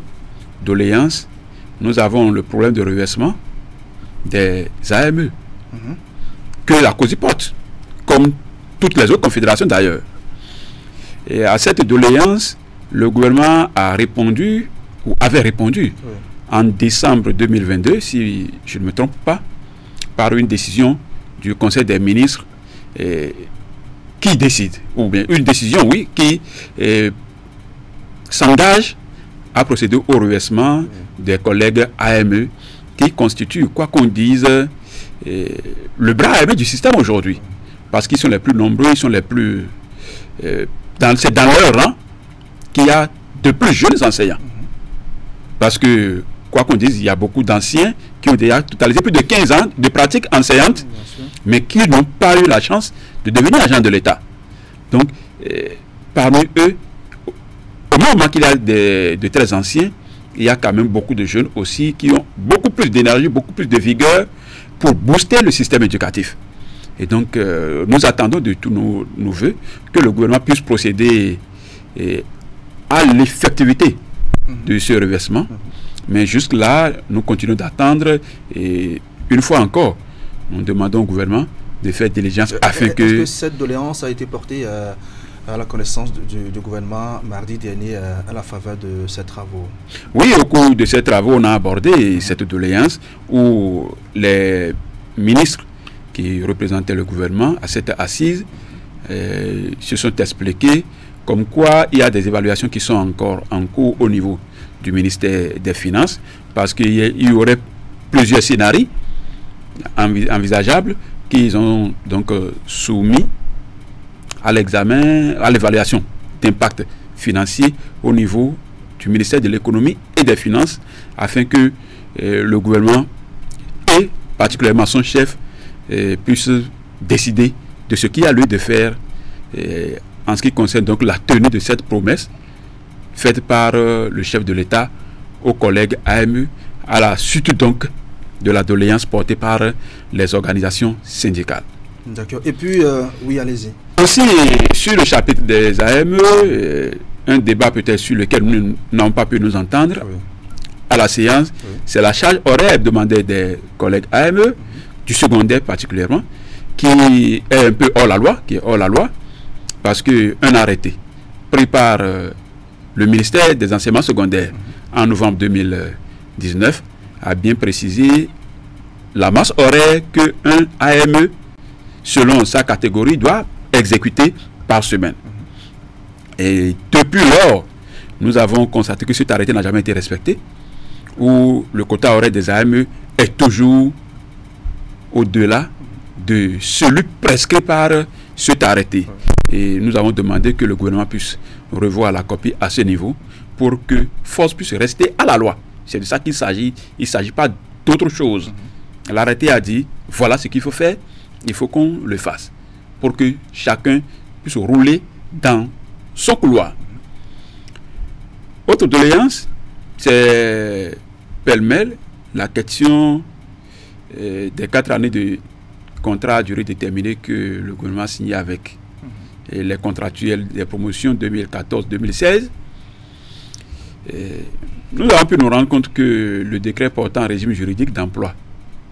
Speaker 5: doléances, nous avons le problème de reversement des AME que la COSI porte, comme toutes les autres confédérations d'ailleurs. Et à cette doléance, le gouvernement a répondu, ou avait répondu, en décembre 2022, si je ne me trompe pas, par une décision du Conseil des ministres qui décide, ou bien une décision, oui, qui s'engage à procéder au reversement des collègues AME qui constituent, quoi qu'on dise, le bras armé du système aujourd'hui. Parce qu'ils sont les plus nombreux, ils sont les plus... c'est dans leur rang qu'il y a de plus jeunes enseignants. Parce que, quoi qu'on dise, il y a beaucoup d'anciens qui ont déjà totalisé plus de 15 ans de pratique enseignante, mais qui n'ont pas eu la chance de devenir agents de l'État. Donc, parmi eux, au moment qu'il y a de très anciens, il y a quand même beaucoup de jeunes aussi qui ont beaucoup plus d'énergie, beaucoup plus de vigueur pour booster le système éducatif. Et donc, nous attendons de tous nos voeux que le gouvernement puisse procéder à l'effectivité de ce reversement. Mais jusque-là, nous continuons d'attendre. Et une fois encore, nous demandons au gouvernement de faire diligence afin que...
Speaker 1: Est-ce que cette doléance a été portée à la connaissance du gouvernement mardi dernier à la faveur de ces travaux?
Speaker 5: Oui, au cours de ces travaux, on a abordé cette doléance où les ministres qui représentaient le gouvernement à cette assise se sont expliqués comme quoi il y a des évaluations qui sont encore en cours au niveau du ministère des Finances, parce qu'il y aurait plusieurs scénarios envisageables qu'ils ont donc soumis à l'examen, à l'évaluation d'impact financier au niveau du ministère de l'économie et des finances, afin que le gouvernement et particulièrement son chef puisse décider de ce qu'il y a lieu de faire en ce qui concerne donc la tenue de cette promesse faite par le chef de l'État aux collègues AME à la suite donc de la doléance portée par les organisations syndicales.
Speaker 1: D'accord. Et puis, oui, allez-y.
Speaker 5: Aussi, sur le chapitre des AME, un débat peut-être sur lequel nous n'avons pas pu nous entendre à la séance, c'est la charge horaire hebdomadaire des collègues AME, du secondaire particulièrement, qui est un peu hors la loi, parce qu'un arrêté pris par le ministère des enseignements secondaires en novembre 2019 a bien précisé la masse horaire qu'un AME, selon sa catégorie, doit exécuter par semaine. Et depuis lors, nous avons constaté que cet arrêté n'a jamais été respecté, où le quota horaire des AME est toujours au-delà de celui prescrit par cet arrêté. Et nous avons demandé que le gouvernement puisse revoir la copie à ce niveau pour que force puisse rester à la loi. C'est de ça qu'il s'agit. Il ne s'agit pas d'autre chose. L'arrêté a dit, voilà ce qu'il faut faire, il faut qu'on le fasse pour que chacun puisse rouler dans son couloir. Autre doléance, c'est pêle-mêle la question des 4 années de contrat à durée déterminée que le gouvernement a signé avec les contractuels des promotions 2014-2016. Nous avons pu nous rendre compte que le décret portant régime juridique d'emploi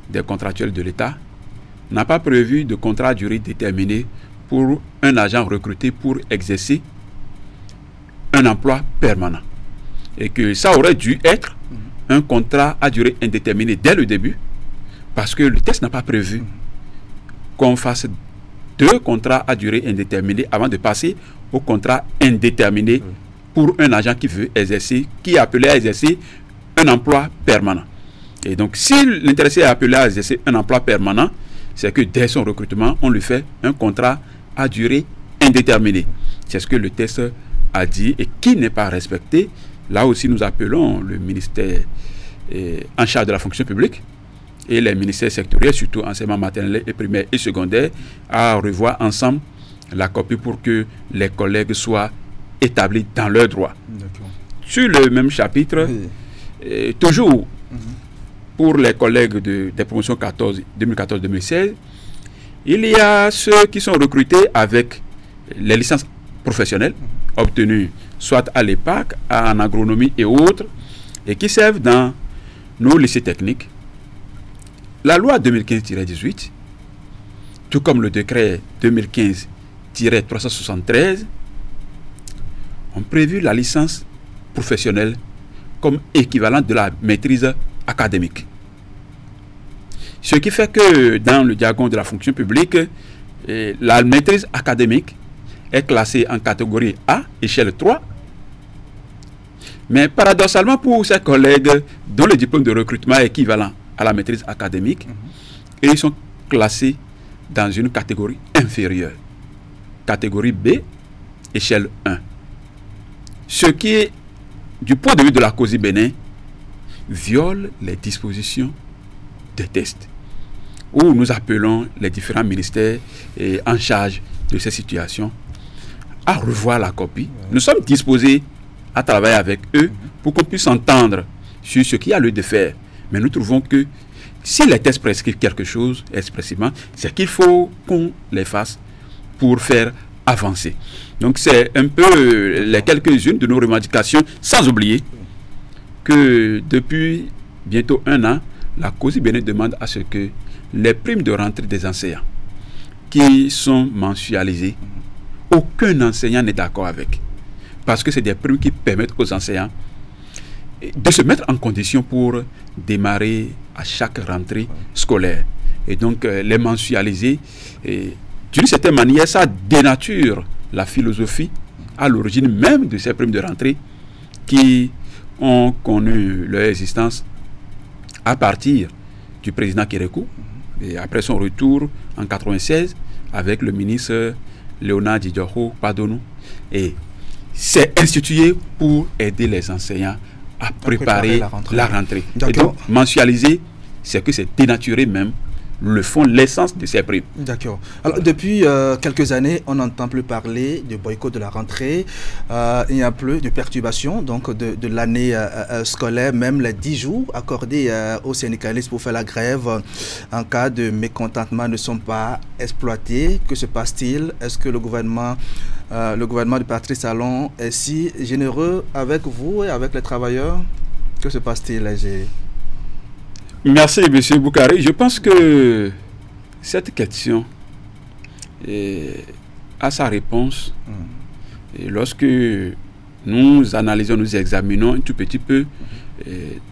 Speaker 5: des contractuels de l'État n'a pas prévu de contrat à durée déterminée pour un agent recruté pour exercer un emploi permanent. Et que ça aurait dû être un contrat à durée indéterminée dès le début, parce que le texte n'a pas prévu qu'on fasse 2 contrats à durée indéterminée avant de passer au contrat indéterminé pour un agent qui veut exercer, qui est appelé à exercer un emploi permanent. Et donc, si l'intéressé est appelé à exercer un emploi permanent, c'est que dès son recrutement, on lui fait un contrat à durée indéterminée. C'est ce que le texte a dit et qui n'est pas respecté. Là aussi, nous appelons le ministère en charge de la fonction publique et les ministères sectoriels, surtout enseignement maternel et primaire et secondaire, à revoir ensemble la copie pour que les collègues soient établis dans leurs droits. Sur le même chapitre, toujours pour les collègues des promotions 2014-2016, il y a ceux qui sont recrutés avec les licences professionnelles obtenues soit à l'EPAC, en agronomie et autres, et qui servent dans nos lycées techniques. La loi 2015-18, tout comme le décret 2015-373, ont prévu la licence professionnelle comme équivalent de la maîtrise académique. Ce qui fait que dans le jargon de la fonction publique, la maîtrise académique est classée en catégorie A, échelle 3. Mais paradoxalement, pour ces collègues dont le diplôme de recrutement est équivalent à la maîtrise académique, ils sont classés dans une catégorie inférieure, catégorie B, échelle 1. Ce qui est, du point de vue de la COSI Bénin, viole les dispositions des tests, où nous appelons les différents ministères en charge de ces situations à revoir la copie. Nous sommes disposés à travailler avec eux pour qu'on puisse entendre sur ce qu'il y a lieu de faire. Mais nous trouvons que si les tests prescrivent quelque chose expressivement, c'est qu'il faut qu'on les fasse pour faire avancer. Donc c'est un peu les quelques-unes de nos revendications, sans oublier que depuis bientôt 1 an, la COSI Bénin demande à ce que les primes de rentrée des enseignants qui sont mensualisées, aucun enseignant n'est d'accord avec. Parce que c'est des primes qui permettent aux enseignants de se mettre en condition pour démarrer à chaque rentrée scolaire. Et donc les mensualiser, d'une certaine manière, ça dénature la philosophie à l'origine même de ces primes de rentrée qui ont connu leur existence à partir du président Kérékou et après son retour en 1996 avec le ministre Léonard Didjoko Padonou. Et c'est institué pour aider les enseignants à préparer la rentrée. Et donc, mensualiser, c'est que c'est dénaturer même le fond, l'essence de ces primes.
Speaker 1: D'accord. Alors, depuis quelques années, on n'entend plus parler de boycott de la rentrée. Il n'y a plus de perturbation donc de l'année scolaire, même les 10 jours accordés aux syndicalistes pour faire la grève en cas de mécontentement ne sont pas exploités. Que se passe-t-il? Est-ce que le gouvernement du Patrice Talon est si généreux avec vous et avec les travailleurs? Que se passe-t-il, Léger?
Speaker 5: Merci, M. Boukari. Je pense que cette question a sa réponse. Et lorsque nous analysons, nous examinons un tout petit peu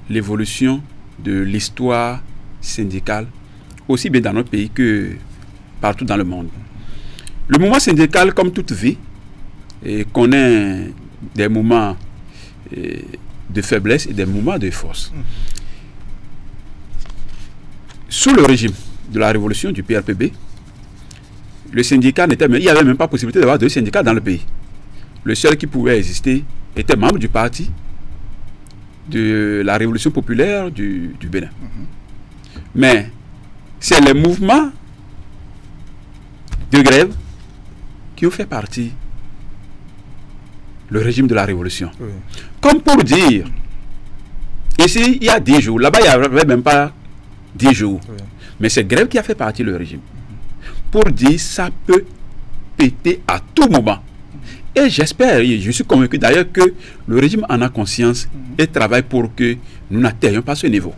Speaker 5: l'évolution de l'histoire syndicale, aussi bien dans notre pays que partout dans le monde. Le mouvement syndical, comme toute vie, connaît des moments de faiblesse et des moments de force. Sous le régime de la révolution du PRPB, le syndicat il n'y avait même pas possibilité d'avoir 2 syndicats dans le pays. Le seul qui pouvait exister était membre du parti de la révolution populaire du Bénin. Mais c'est les mouvements de grève qui ont fait partie le régime de la révolution. Comme pour dire, ici il y a 10 jours, là-bas il n'y avait même pas 10 jours. Mais c'est grève qui a fait partie du régime. Pour dire, ça peut péter à tout moment. Et j'espère, et je suis convaincu d'ailleurs que le régime en a conscience et travaille pour que nous n'atteignions pas ce niveau.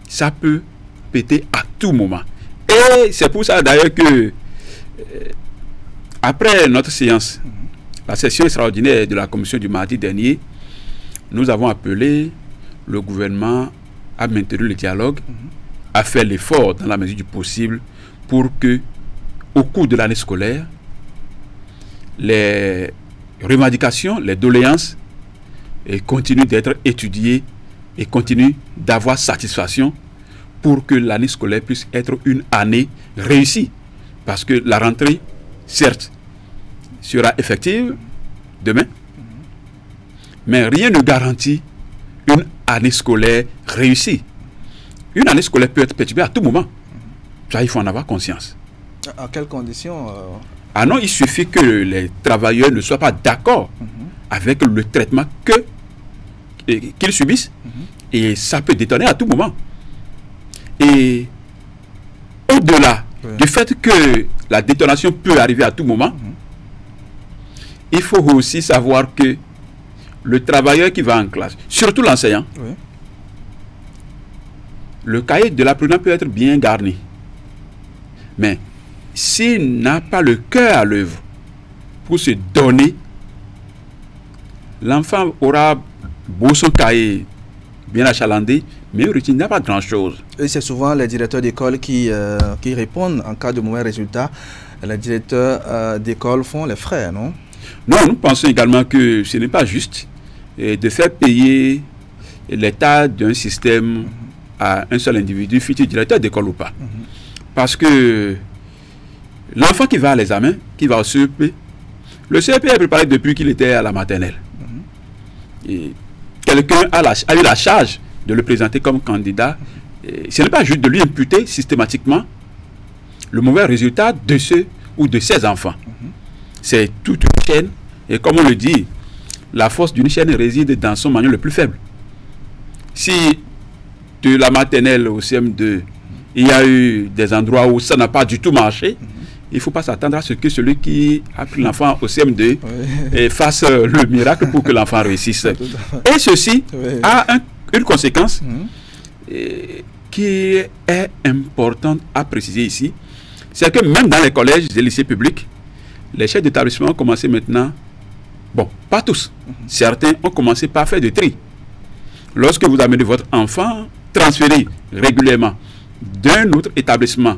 Speaker 5: Ça peut péter à tout moment. Et c'est pour ça d'ailleurs que après notre séance, la session extraordinaire de la commission du mardi dernier, nous avons appelé le gouvernement à maintenir le dialogue, à faire l'effort dans la mesure du possible pour que, au cours de l'année scolaire, les revendications, les doléances continuent d'être étudiées et continuent d'avoir satisfaction pour que l'année scolaire puisse être une année réussie. Parce que la rentrée, certes, sera effective demain. Mais rien ne garantit une année scolaire réussie. Une année scolaire peut être perturbée à tout moment. Ça, il faut en avoir conscience.
Speaker 1: À quelles conditions
Speaker 5: Ah non, il suffit que les travailleurs ne soient pas d'accord avec le traitement qu'ils subissent. Et ça peut détonner à tout moment. Et au-delà du fait que la détonation peut arriver à tout moment, il faut aussi savoir que le travailleur qui va en classe, surtout l'enseignant, le cahier de l'apprenant peut être bien garni. Mais s'il n'a pas le cœur à l'œuvre pour se donner, l'enfant aura beau son cahier bien achalandé, mais il ne retiendra pas grand-chose.
Speaker 1: Et c'est souvent les directeurs d'école qui répondent en cas de mauvais résultat. Les directeurs d'école font les frais, non?
Speaker 5: Non, nous pensons également que ce n'est pas juste de faire payer l'état d'un système à un seul individu, futur directeur d'école ou pas. Parce que l'enfant qui va à l'examen, qui va au CEP, le CEP est préparé depuis qu'il était à la maternelle. Et quelqu'un a eu la charge de le présenter comme candidat. Et ce n'est pas juste de lui imputer systématiquement le mauvais résultat de ceux ou de ses enfants. C'est toute une chaîne. Et comme on le dit, la force d'une chaîne réside dans son maillon le plus faible. Si de la maternelle au CM2, il y a eu des endroits où ça n'a pas du tout marché, il ne faut pas s'attendre à ce que celui qui a pris l'enfant au CM2 fasse le miracle pour que l'enfant réussisse. Et ceci a une conséquence qui est importante à préciser ici, c'est que même dans les collèges et lycées publics, les chefs d'établissement ont commencé maintenant, bon, pas tous, certains ont commencé par faire du tri. Lorsque vous amenez votre enfant transféré régulièrement d'un autre établissement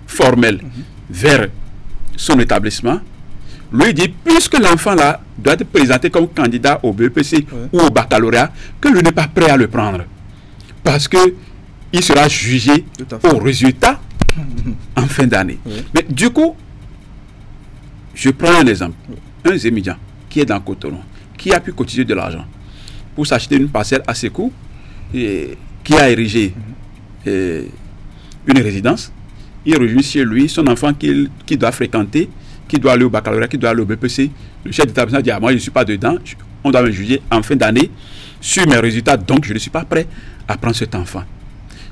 Speaker 5: formel vers son établissement, lui dit, puisque l'enfant là doit être présenté comme candidat au BEPC ou au baccalauréat, que lui n'est pas prêt à le prendre. Parce que il sera jugé au résultat en fin d'année. Mais du coup, je prends un exemple. Un Zémidjan qui est dans Cotonou, qui a pu cotiser de l'argent pour s'acheter une parcelle à ses coûts, et qui a érigé une résidence. Il rejoint chez lui son enfant qui doit fréquenter, qui doit aller au baccalauréat, qui doit aller au BPC. Le chef d'établissement dit, moi je ne suis pas dedans, on doit me juger en fin d'année sur mes résultats, donc je ne suis pas prêt à prendre cet enfant.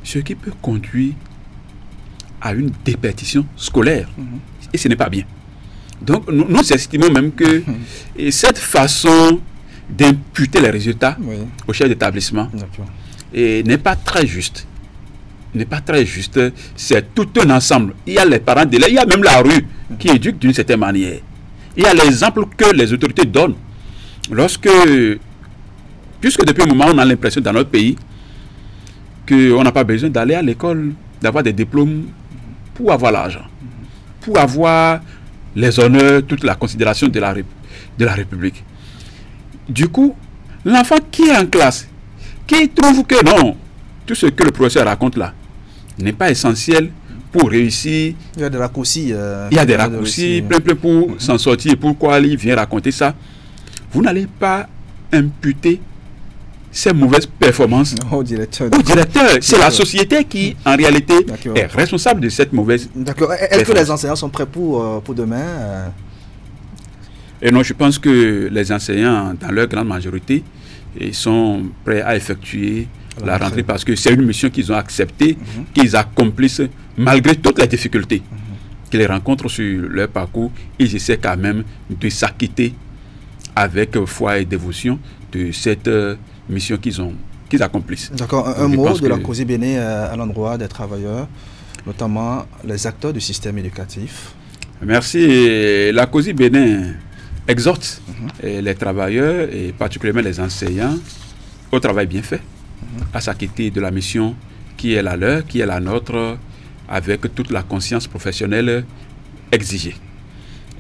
Speaker 5: Ce qui peut conduire à une déperdition scolaire. Et ce n'est pas bien. Donc nous estimons même que cette façon d'imputer les résultats au chef d'établissement n'est pas très juste. N'est pas très juste. C'est tout un ensemble. Il y a les parents d'élèves, il y a même la rue qui éduque d'une certaine manière. Il y a l'exemple que les autorités donnent. Puisque depuis un moment, on a l'impression dans notre pays qu'on n'a pas besoin d'aller à l'école, d'avoir des diplômes pour avoir l'argent, pour avoir les honneurs, toute la considération de la République. Du coup, l'enfant qui est en classe, qui trouve que non, tout ce que le professeur raconte là n'est pas essentiel pour réussir.
Speaker 1: Il y a des raccourcis.
Speaker 5: Il y a des raccourcis plein pour s'en sortir. Pourquoi il vient raconter ça? Vous n'allez pas imputer ces mauvaises performances au directeur. C'est la société qui, en réalité, est responsable de cette mauvaise performance.
Speaker 1: Est-ce que les enseignants sont prêts pour demain?
Speaker 5: Et non, je pense que les enseignants, dans leur grande majorité, sont prêts à effectuer la rentrée parce que c'est une mission qu'ils ont acceptée, qu'ils accomplissent malgré toutes les difficultés qu'ils rencontrent sur leur parcours. Ils essaient quand même de s'acquitter avec foi et dévotion de cette mission qu'ils accomplissent.
Speaker 1: D'accord. Un mot de la COSI Bénin à l'endroit des travailleurs, notamment les acteurs du système éducatif.
Speaker 5: Merci. La COSI Bénin exhorte les travailleurs et particulièrement les enseignants au travail bien fait, à s'acquitter de la mission qui est la leur, qui est la nôtre, avec toute la conscience professionnelle exigée.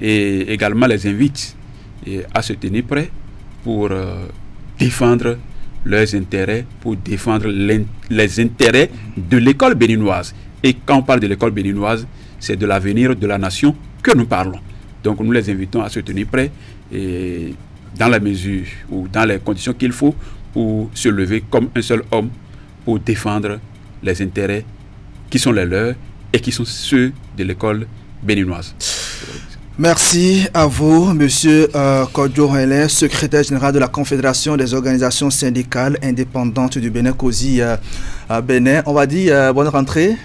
Speaker 5: Et également les invite à se tenir prêts pour défendre leurs intérêts, pour défendre les intérêts de l'école béninoise. Et quand on parle de l'école béninoise, c'est de l'avenir de la nation que nous parlons. Donc nous les invitons à se tenir prêts et dans la mesure ou dans les conditions qu'il faut pour se lever comme un seul homme pour défendre les intérêts qui sont les leurs et qui sont ceux de l'école béninoise.
Speaker 1: Merci à vous, Monsieur Kodjo Hélène, secrétaire général de la Confédération des organisations syndicales indépendantes du Bénin, COSI Bénin. On va dire bonne rentrée.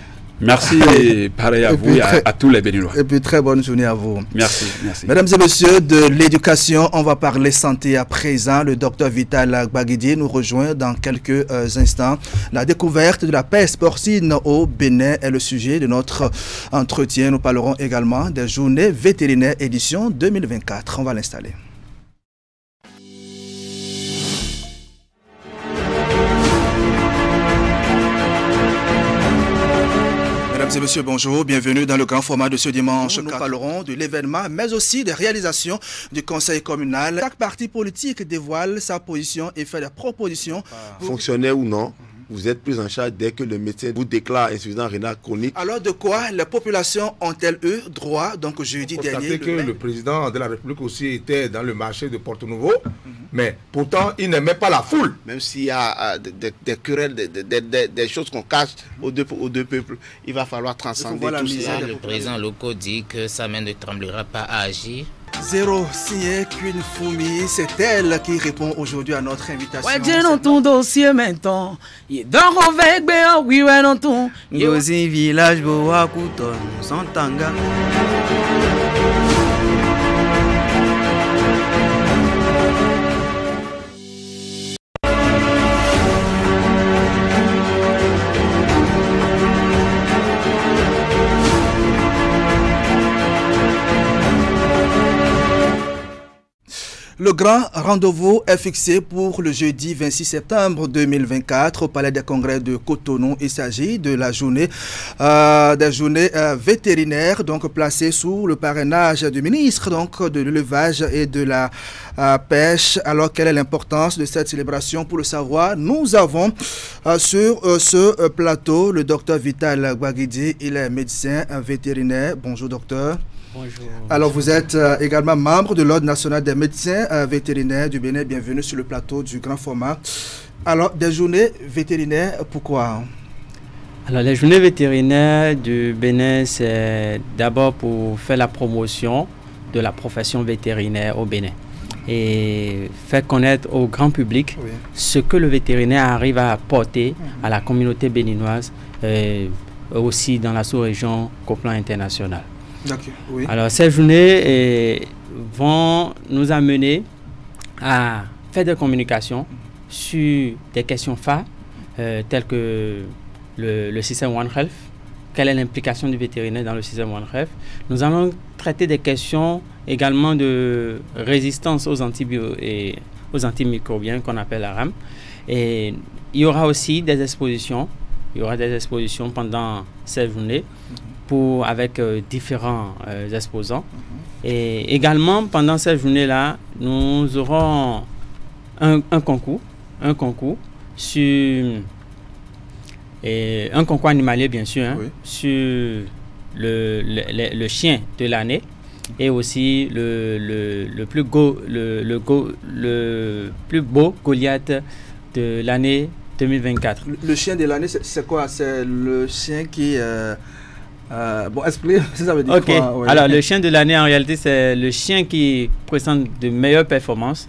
Speaker 5: Merci et pareil à vous et à tous les Béninois.
Speaker 1: Et puis très bonne journée à vous.
Speaker 5: Merci, merci.
Speaker 1: Mesdames et messieurs de l'éducation, on va parler santé à présent. Le docteur Vital Gbagidi nous rejoint dans quelques instants. La découverte de la peste porcine au Bénin est le sujet de notre entretien. Nous parlerons également des journées vétérinaires édition 2024. On va l'installer. Mesdames et messieurs, bonjour, bienvenue dans le grand format de ce dimanche. Nous parlerons de l'événement, mais aussi des réalisations du conseil communal. Chaque parti politique dévoile sa position et fait des propositions.
Speaker 6: Fonctionnaire ou non, vous êtes pris en charge dès que le médecin vous déclare insuffisance rénale chronique.
Speaker 1: Alors de quoi les populations ont-elles eu droit? Donc jeudi dernier...
Speaker 7: que le président de la République aussi était dans le marché de Porto-Novo, mais pourtant il n'aimait pas la foule.
Speaker 8: Même s'il y a des querelles, des choses qu'on cache aux deux peuples, il va falloir transcender tout ça.
Speaker 9: Le président Loko dit que sa main ne tremblera pas à agir.
Speaker 1: Zéro signé qu'une fourmi, c'est elle qui répond aujourd'hui à notre invitation.
Speaker 25: Ouais, j'ai dans ton dossier maintenant. Il est dans le véhicule, oui, ouais, dans ton. Il y a aussi un village, Boa Kouton, sans tanga.
Speaker 1: Le grand rendez-vous est fixé pour le jeudi 26 septembre 2024 au Palais des Congrès de Cotonou. Il s'agit de la journée des journées vétérinaires, donc placée sous le parrainage du ministre donc, de l'élevage et de la pêche. Alors, quelle est l'importance de cette célébration? Pour le savoir, nous avons sur ce plateau le docteur Vital Gbagidi. Il est médecin vétérinaire. Bonjour docteur.
Speaker 25: Bonjour.
Speaker 1: Alors, vous êtes également membre de l'Ordre national des médecins vétérinaires du Bénin. Bienvenue sur le plateau du grand format. Alors, des journées vétérinaires, pourquoi?
Speaker 25: Alors, les journées vétérinaires du Bénin, c'est d'abord pour faire la promotion de la profession vétérinaire au Bénin et faire connaître au grand public ce que le vétérinaire arrive à apporter à la communauté béninoise, aussi dans la sous-région qu'au plan international.
Speaker 1: Oui.
Speaker 25: Alors, ces journées vont nous amener à faire des communications sur des questions phares telles que le système One Health. Quelle est l'implication du vétérinaire dans le système One Health? Nous allons traiter des questions également de résistance aux antimicrobiens qu'on appelle la RAM. Et il y aura aussi des expositions. Il y aura des expositions pendant ces journées avec différents exposants. Et également, pendant cette journée-là, nous aurons un concours sur... un concours animalier, bien sûr, sur le chien de l'année et aussi le plus beau Goliath de l'année 2024.
Speaker 1: Le chien de l'année, c'est quoi? C'est le chien qui... bon, explique, ça veut dire quoi? Oui.
Speaker 25: Alors, le chien de l'année, en réalité, c'est le chien qui présente de meilleures performances,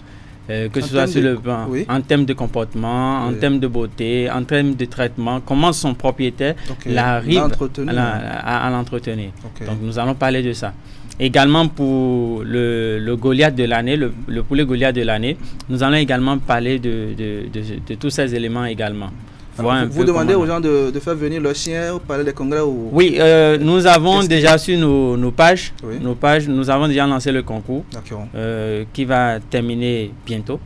Speaker 25: que ce soit sur le plan, en termes de comportement, en termes de beauté, en termes de traitement, comment son propriétaire arrive à l'entretenir. Donc, nous allons parler de ça. Également, pour le Goliath de l'année, le poulet Goliath de l'année, nous allons également parler de tous ces éléments également.
Speaker 1: Alors, vous demandez aux gens de faire venir leur chien au Palais des Congrès ou...
Speaker 25: Oui, nous avons déjà sur nos pages, nous avons déjà lancé le concours qui va terminer bientôt.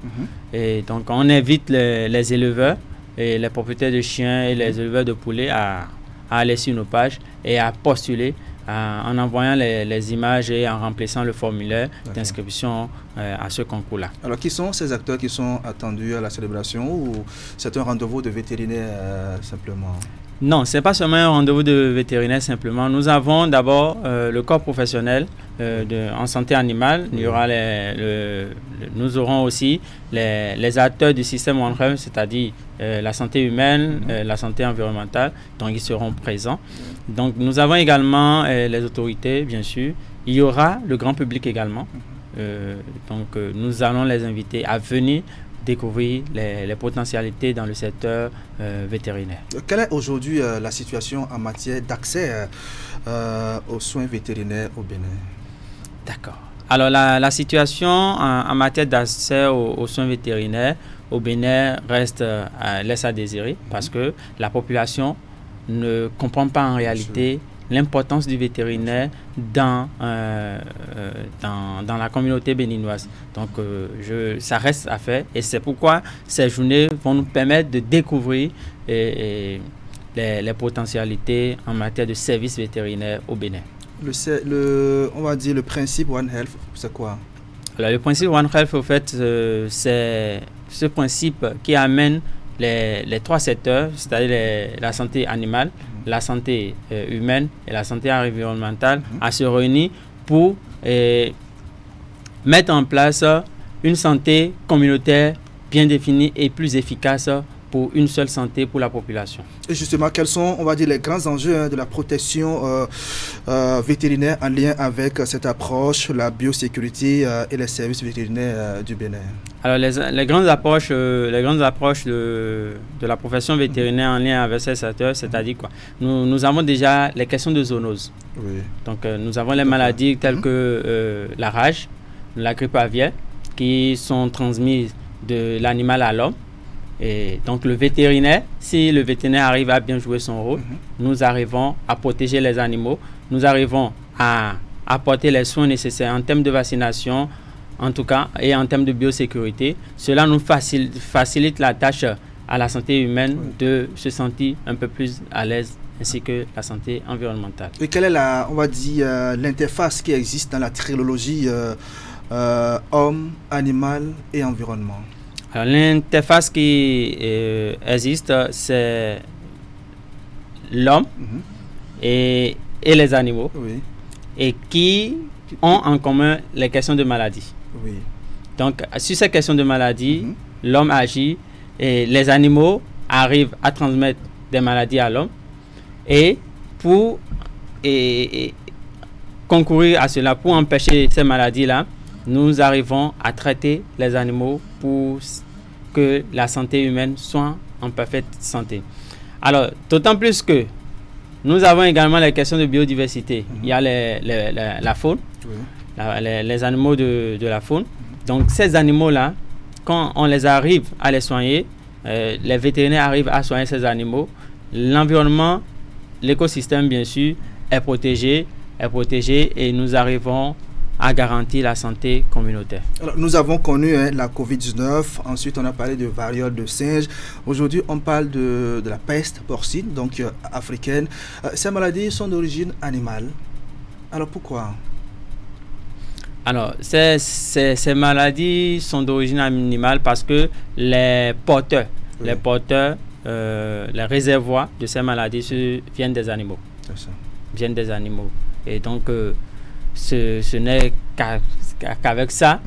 Speaker 25: Et donc, on invite les éleveurs et les propriétaires de chiens et les éleveurs de poulets à aller sur nos pages et à postuler en envoyant les images et en remplissant le formulaire d'inscription à ce concours-là.
Speaker 1: Alors, qui sont ces acteurs qui sont attendus à la célébration ou c'est un rendez-vous de vétérinaire simplement?
Speaker 25: Non, ce n'est pas seulement un rendez-vous de vétérinaire simplement. Nous avons d'abord le corps professionnel en santé animale. Il y aura nous aurons aussi les acteurs du système One Health, c'est-à-dire la santé humaine, la santé environnementale, donc ils seront présents. Donc nous avons également les autorités, bien sûr. Il y aura le grand public également. Nous allons les inviter à venir découvrir les potentialités dans le secteur vétérinaire.
Speaker 1: Quelle est aujourd'hui la situation en matière d'accès aux soins vétérinaires au Bénin?
Speaker 25: D'accord. Alors la situation en matière d'accès aux soins vétérinaires au Bénin laisse à désirer parce que la population ne comprend pas en réalité l'importance du vétérinaire dans la communauté béninoise. Donc, ça reste à faire et c'est pourquoi ces journées vont nous permettre de découvrir les potentialités en matière de services vétérinaires au Bénin.
Speaker 1: On va dire le principe One Health, c'est quoi?
Speaker 25: Alors, le principe One Health, au fait, c'est ce principe qui amène les trois secteurs, c'est-à-dire la santé animale, la santé humaine et la santé environnementale à se réunir pour mettre en place une santé communautaire bien définie et plus efficace pour une seule santé pour la population.
Speaker 1: Et justement, quels sont, on va dire, les grands enjeux de la protection vétérinaire en lien avec cette approche, la biosécurité et les services vétérinaires du Bénin?
Speaker 25: Alors, les grandes approches de la profession vétérinaire en lien avec ces secteurs, c'est-à-dire quoi? Nous avons déjà les questions de zoonose. Oui. Donc, nous avons les maladies telles que la rage, la grippe aviaire, qui sont transmises de l'animal à l'homme. Et donc, le vétérinaire, si le vétérinaire arrive à bien jouer son rôle, nous arrivons à protéger les animaux, nous arrivons à apporter les soins nécessaires en termes de vaccination, en tout cas, et en termes de biosécurité. Cela nous facilite la tâche à la santé humaine de se sentir un peu plus à l'aise, ainsi que la santé environnementale.
Speaker 1: Et quelle est on va dire, l'interface qui existe dans la trilogie homme, animal et environnement?
Speaker 25: Alors, l'interface qui existe, c'est l'homme et les animaux, et qui ont en commun les questions de maladie. Oui. Donc, sur ces questions de maladie, l'homme agit et les animaux arrivent à transmettre des maladies à l'homme. Et pour concourir à cela, pour empêcher ces maladies-là, nous arrivons à traiter les animaux pour que la santé humaine soit en parfaite santé. Alors, d'autant plus que nous avons également les questions de biodiversité. Il y a la faune, les animaux de la faune. Donc, ces animaux-là, quand on les arrive à les soigner, les vétérinaires arrivent à soigner ces animaux. L'environnement, l'écosystème, bien sûr, est protégé et nous arrivons à garantir la santé communautaire. Alors, nous avons connu la COVID-19, ensuite on a parlé de variole de singe. Aujourd'hui, on parle de la peste porcine, donc africaine. Ces maladies sont d'origine animale. Alors, pourquoi? Alors, ces maladies sont d'origine animale parce que les porteurs, les réservoirs de ces maladies viennent des animaux. C'est ça. Viennent des animaux. Et donc, ce n'est qu'avec ça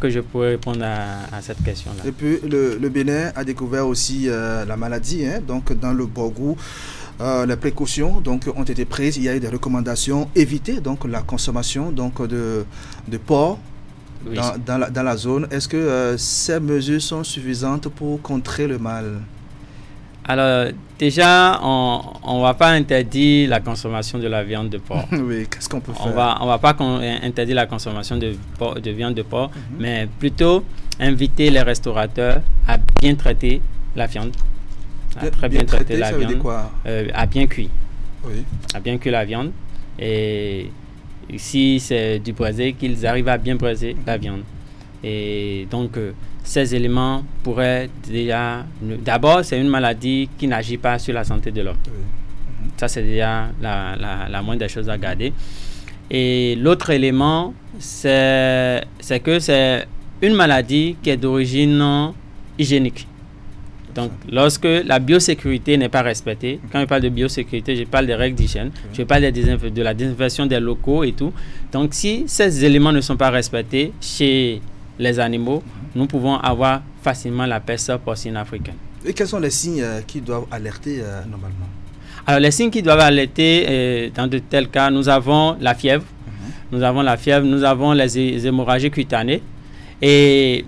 Speaker 25: que je pourrais répondre à cette question-là. Et puis, le Bénin a découvert aussi la maladie. Donc, dans le Borgou, les précautions ont été prises. Il y a eu des recommandations. Éviter donc, la consommation de porc dans la zone. Est-ce que ces mesures sont suffisantes pour contrer le mal? Alors, déjà, on ne va pas interdire la consommation de la viande de porc. Oui, qu'est-ce qu'on peut faire? On va pas interdire la consommation de viande de porc, mais plutôt inviter les restaurateurs à bien traiter la viande. À très bien traiter la viande. À bien cuire. Oui. À bien cuire la viande. Et si c'est du braisé, qu'ils arrivent à bien braiser la viande. Et donc, ces éléments pourraient déjà... D'abord, c'est une maladie qui n'agit pas sur la santé de l'homme. Oui. Ça, c'est déjà la moindre des choses à garder. Et l'autre élément, c'est que c'est une maladie qui est d'origine hygiénique. Donc, lorsque la biosécurité n'est pas respectée, quand je parle de biosécurité, je parle des règles d'hygiène, je parle de la désinfection des locaux et tout. Donc, si ces éléments ne sont pas respectés chez les animaux, nous pouvons avoir facilement la peste porcine africaine.
Speaker 1: Et quels sont les signes qui doivent alerter normalement?
Speaker 25: Alors, les signes qui doivent alerter, dans de tels cas, nous avons la fièvre, nous avons les hémorragies cutanées et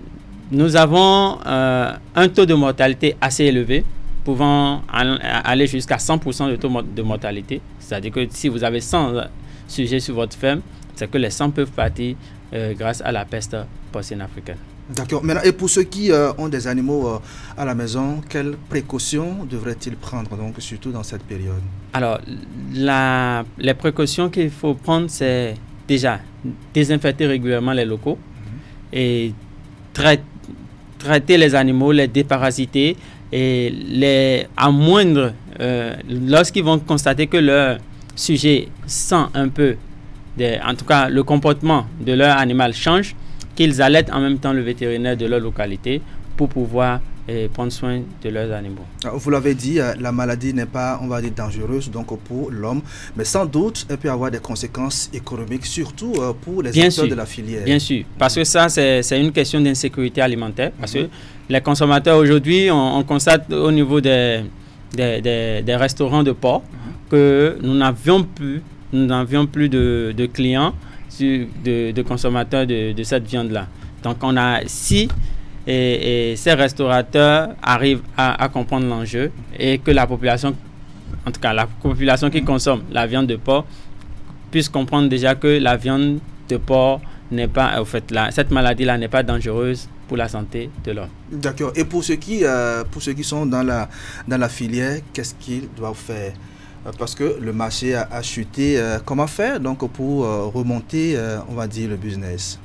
Speaker 25: nous avons un taux de mortalité assez élevé, pouvant aller jusqu'à 100% de taux de mortalité. C'est-à-dire que si vous avez 100 sujets sur votre ferme, c'est que les 100 peuvent partir grâce à la peste porcine africaine.
Speaker 1: D'accord. Maintenant, et pour ceux qui ont des animaux à la maison, quelles précautions devraient-ils prendre, donc, surtout dans cette période? Alors,
Speaker 25: les précautions qu'il faut prendre, c'est déjà désinfecter régulièrement les locaux et traiter les animaux, les déparasiter et lorsqu'ils vont constater que leur sujet sent un peu, en tout cas le comportement de leur animal change, qu'ils alertent en même temps le vétérinaire de leur localité pour pouvoir prendre soin de leurs animaux.
Speaker 1: Vous l'avez dit, la maladie n'est pas, on va dire, dangereuse donc pour l'homme, mais sans doute elle peut avoir des conséquences économiques, surtout pour les acteurs de la filière.
Speaker 25: Bien sûr, parce que ça c'est une question d'insécurité alimentaire, parce que les consommateurs aujourd'hui, on constate au niveau des restaurants de porc que nous n'avions plus de clients, de consommateurs de cette viande-là. Donc on a et ces restaurateurs arrivent à comprendre l'enjeu et que la population, en tout cas la population qui consomme la viande de porc, puisse comprendre déjà que la viande de porc n'est pas, en fait, cette maladie-là n'est pas dangereuse pour la santé de l'homme.
Speaker 1: D'accord. Et pour ceux qui sont dans la filière, qu'est-ce qu'ils doivent faire? Parce que le marché a chuté. Comment faire donc pour remonter, on va dire, le business?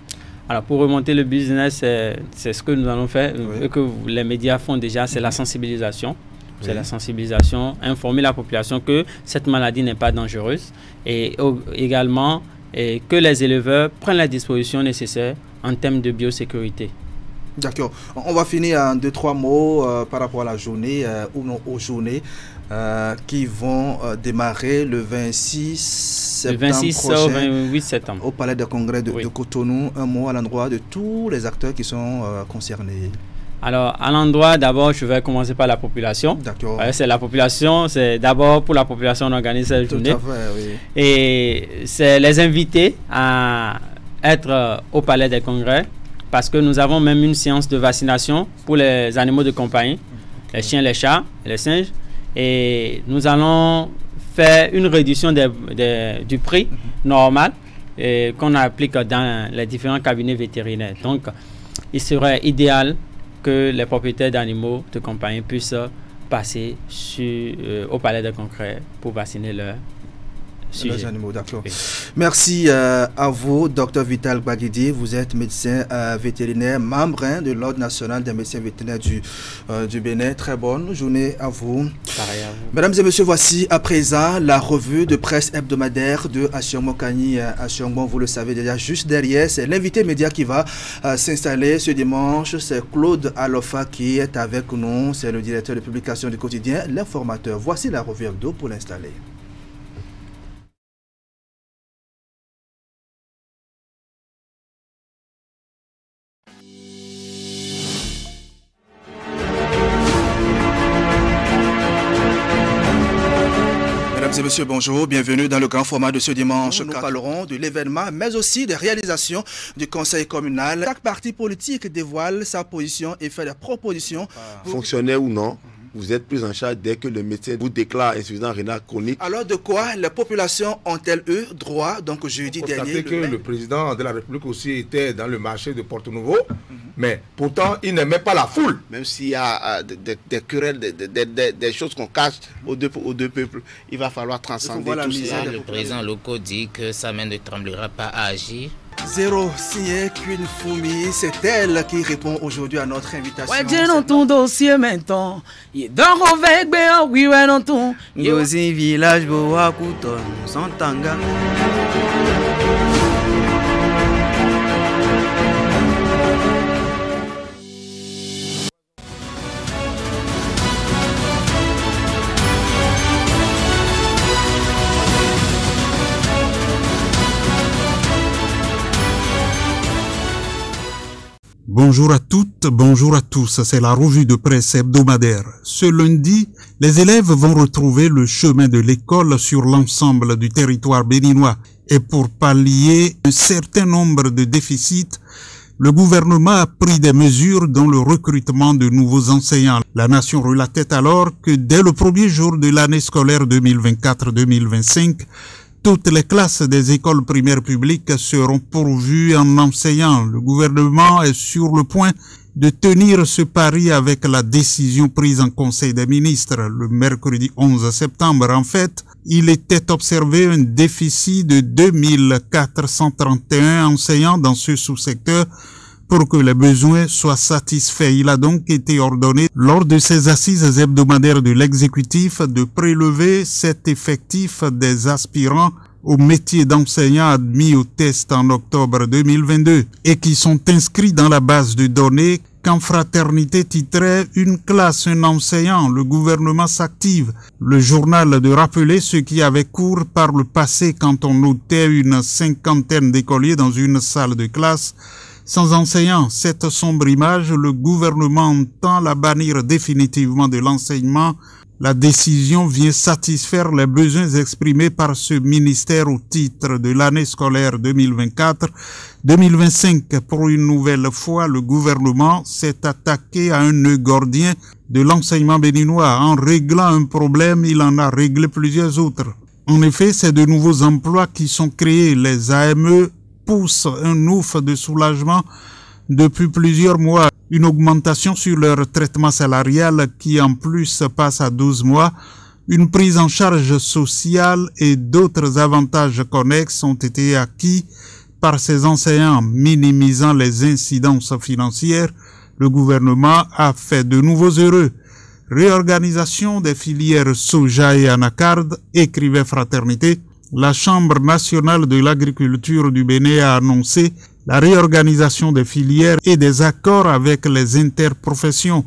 Speaker 25: Alors, pour remonter le business, c'est ce que nous allons faire, que les médias font déjà, c'est la sensibilisation. C'est la sensibilisation, informer la population que cette maladie n'est pas dangereuse et également que les éleveurs prennent les dispositions nécessaires en termes de biosécurité.
Speaker 1: D'accord. On va finir en 2-3 mots par rapport à la journée ou non aux journées qui vont démarrer le 26 septembre
Speaker 25: au 28 septembre
Speaker 1: au Palais de Congrès de Cotonou. Un mot à l'endroit de tous les acteurs qui sont concernés. Alors, à l'endroit, d'abord, je vais commencer par la population. D'accord.
Speaker 25: C'est la population, c'est d'abord pour la population qu'on organise cette journée.
Speaker 1: Tout à fait, oui.
Speaker 25: Et c'est les inviter à être au Palais des Congrès parce que nous avons même une séance de vaccination pour les animaux de compagnie, les chiens, les chats, les singes. Et nous allons faire une réduction du prix normal qu'on applique dans les différents cabinets vétérinaires. Donc, il serait idéal que les propriétaires d'animaux de compagnie puissent passer au Palais de Congrès pour vacciner leurs
Speaker 1: animaux. D'accord. Oui. Merci à vous, Dr Vital Gbaguidi. Vous êtes médecin vétérinaire, membre de l'Ordre national des médecins vétérinaires du Bénin. Très bonne journée à vous.
Speaker 25: Pareil à vous.
Speaker 1: Mesdames et messieurs, voici à présent la revue de presse hebdomadaire de Achiongmo Kani. Achiongmo, vous le savez déjà, juste derrière, c'est l'invité média qui va s'installer ce dimanche. C'est Claude Alofa qui est avec nous. C'est le directeur de publication du quotidien L'Informateur. Voici la revue hebdo pour l'installer. Mesdames et messieurs, bonjour, bienvenue dans le grand format de ce dimanche. Nous parlerons de l'événement, mais aussi des réalisations du conseil communal. Chaque parti politique dévoile sa position et fait des propositions.
Speaker 6: Fonctionnaire ou non, vous êtes pris en charge dès que le médecin vous déclare insuffisance rénale chronique.
Speaker 1: Alors de quoi les populations ont-elles eu droit, donc jeudi dernier?
Speaker 7: Que le président de la République aussi était dans le marché de Porto-Novo, mais pourtant il n'aimait pas la foule.
Speaker 8: Même s'il y a des querelles, des choses qu'on cache aux deux peuples, il va falloir transcender tout ça.
Speaker 9: Le président local dit que sa main ne tremblera pas à agir.
Speaker 1: Zéro signé qu'une fourmi, c'est elle qui répond aujourd'hui à notre invitation.
Speaker 2: Ouais, j'ai dans ton dossier maintenant. Il est dans le véhicule, oui, ouais, dans ton. Il y a aussi un village, Boa Kouton, sans tanga.
Speaker 10: Bonjour à toutes, bonjour à tous. C'est la revue de presse hebdomadaire. Ce lundi, les élèves vont retrouver le chemin de l'école sur l'ensemble du territoire béninois. Et pour pallier un certain nombre de déficits, le gouvernement a pris des mesures dans le recrutement de nouveaux enseignants. La nation relatait alors que dès le premier jour de l'année scolaire 2024-2025, toutes les classes des écoles primaires publiques seront pourvues en enseignants. Le gouvernement est sur le point de tenir ce pari avec la décision prise en Conseil des ministres le mercredi 11 septembre. En fait, il était observé un déficit de 2431 enseignants dans ce sous-secteur pour que les besoins soient satisfaits. Il a donc été ordonné, lors de ces assises hebdomadaires de l'exécutif, de prélever cet effectif des aspirants au métier d'enseignant admis au test en octobre 2022 et qui sont inscrits dans la base de données qu'en fraternité titrait « Une classe, un enseignant ». Le gouvernement s'active. Le journal de rappeler ce qui avait cours par le passé quand on notait une cinquantaine d'écoliers dans une salle de classe sans enseignants. Cette sombre image, le gouvernement entend la bannir définitivement de l'enseignement. La décision vient satisfaire les besoins exprimés par ce ministère au titre de l'année scolaire 2024-2025. Pour une nouvelle fois, le gouvernement s'est attaqué à un nœud gordien de l'enseignement béninois. En réglant un problème, il en a réglé plusieurs autres. En effet, c'est de nouveaux emplois qui sont créés. Les AME poussent un ouf de soulagement depuis plusieurs mois. Une augmentation sur leur traitement salarial qui en plus passe à 12 mois, une prise en charge sociale et d'autres avantages connexes ont été acquis par ces enseignants, minimisant les incidences financières. Le gouvernement a fait de nouveaux heureux. Réorganisation des filières soja et anacarde, écrivait Fraternité. La Chambre nationale de l'agriculture du Bénin a annoncé la réorganisation des filières et des accords avec les interprofessions.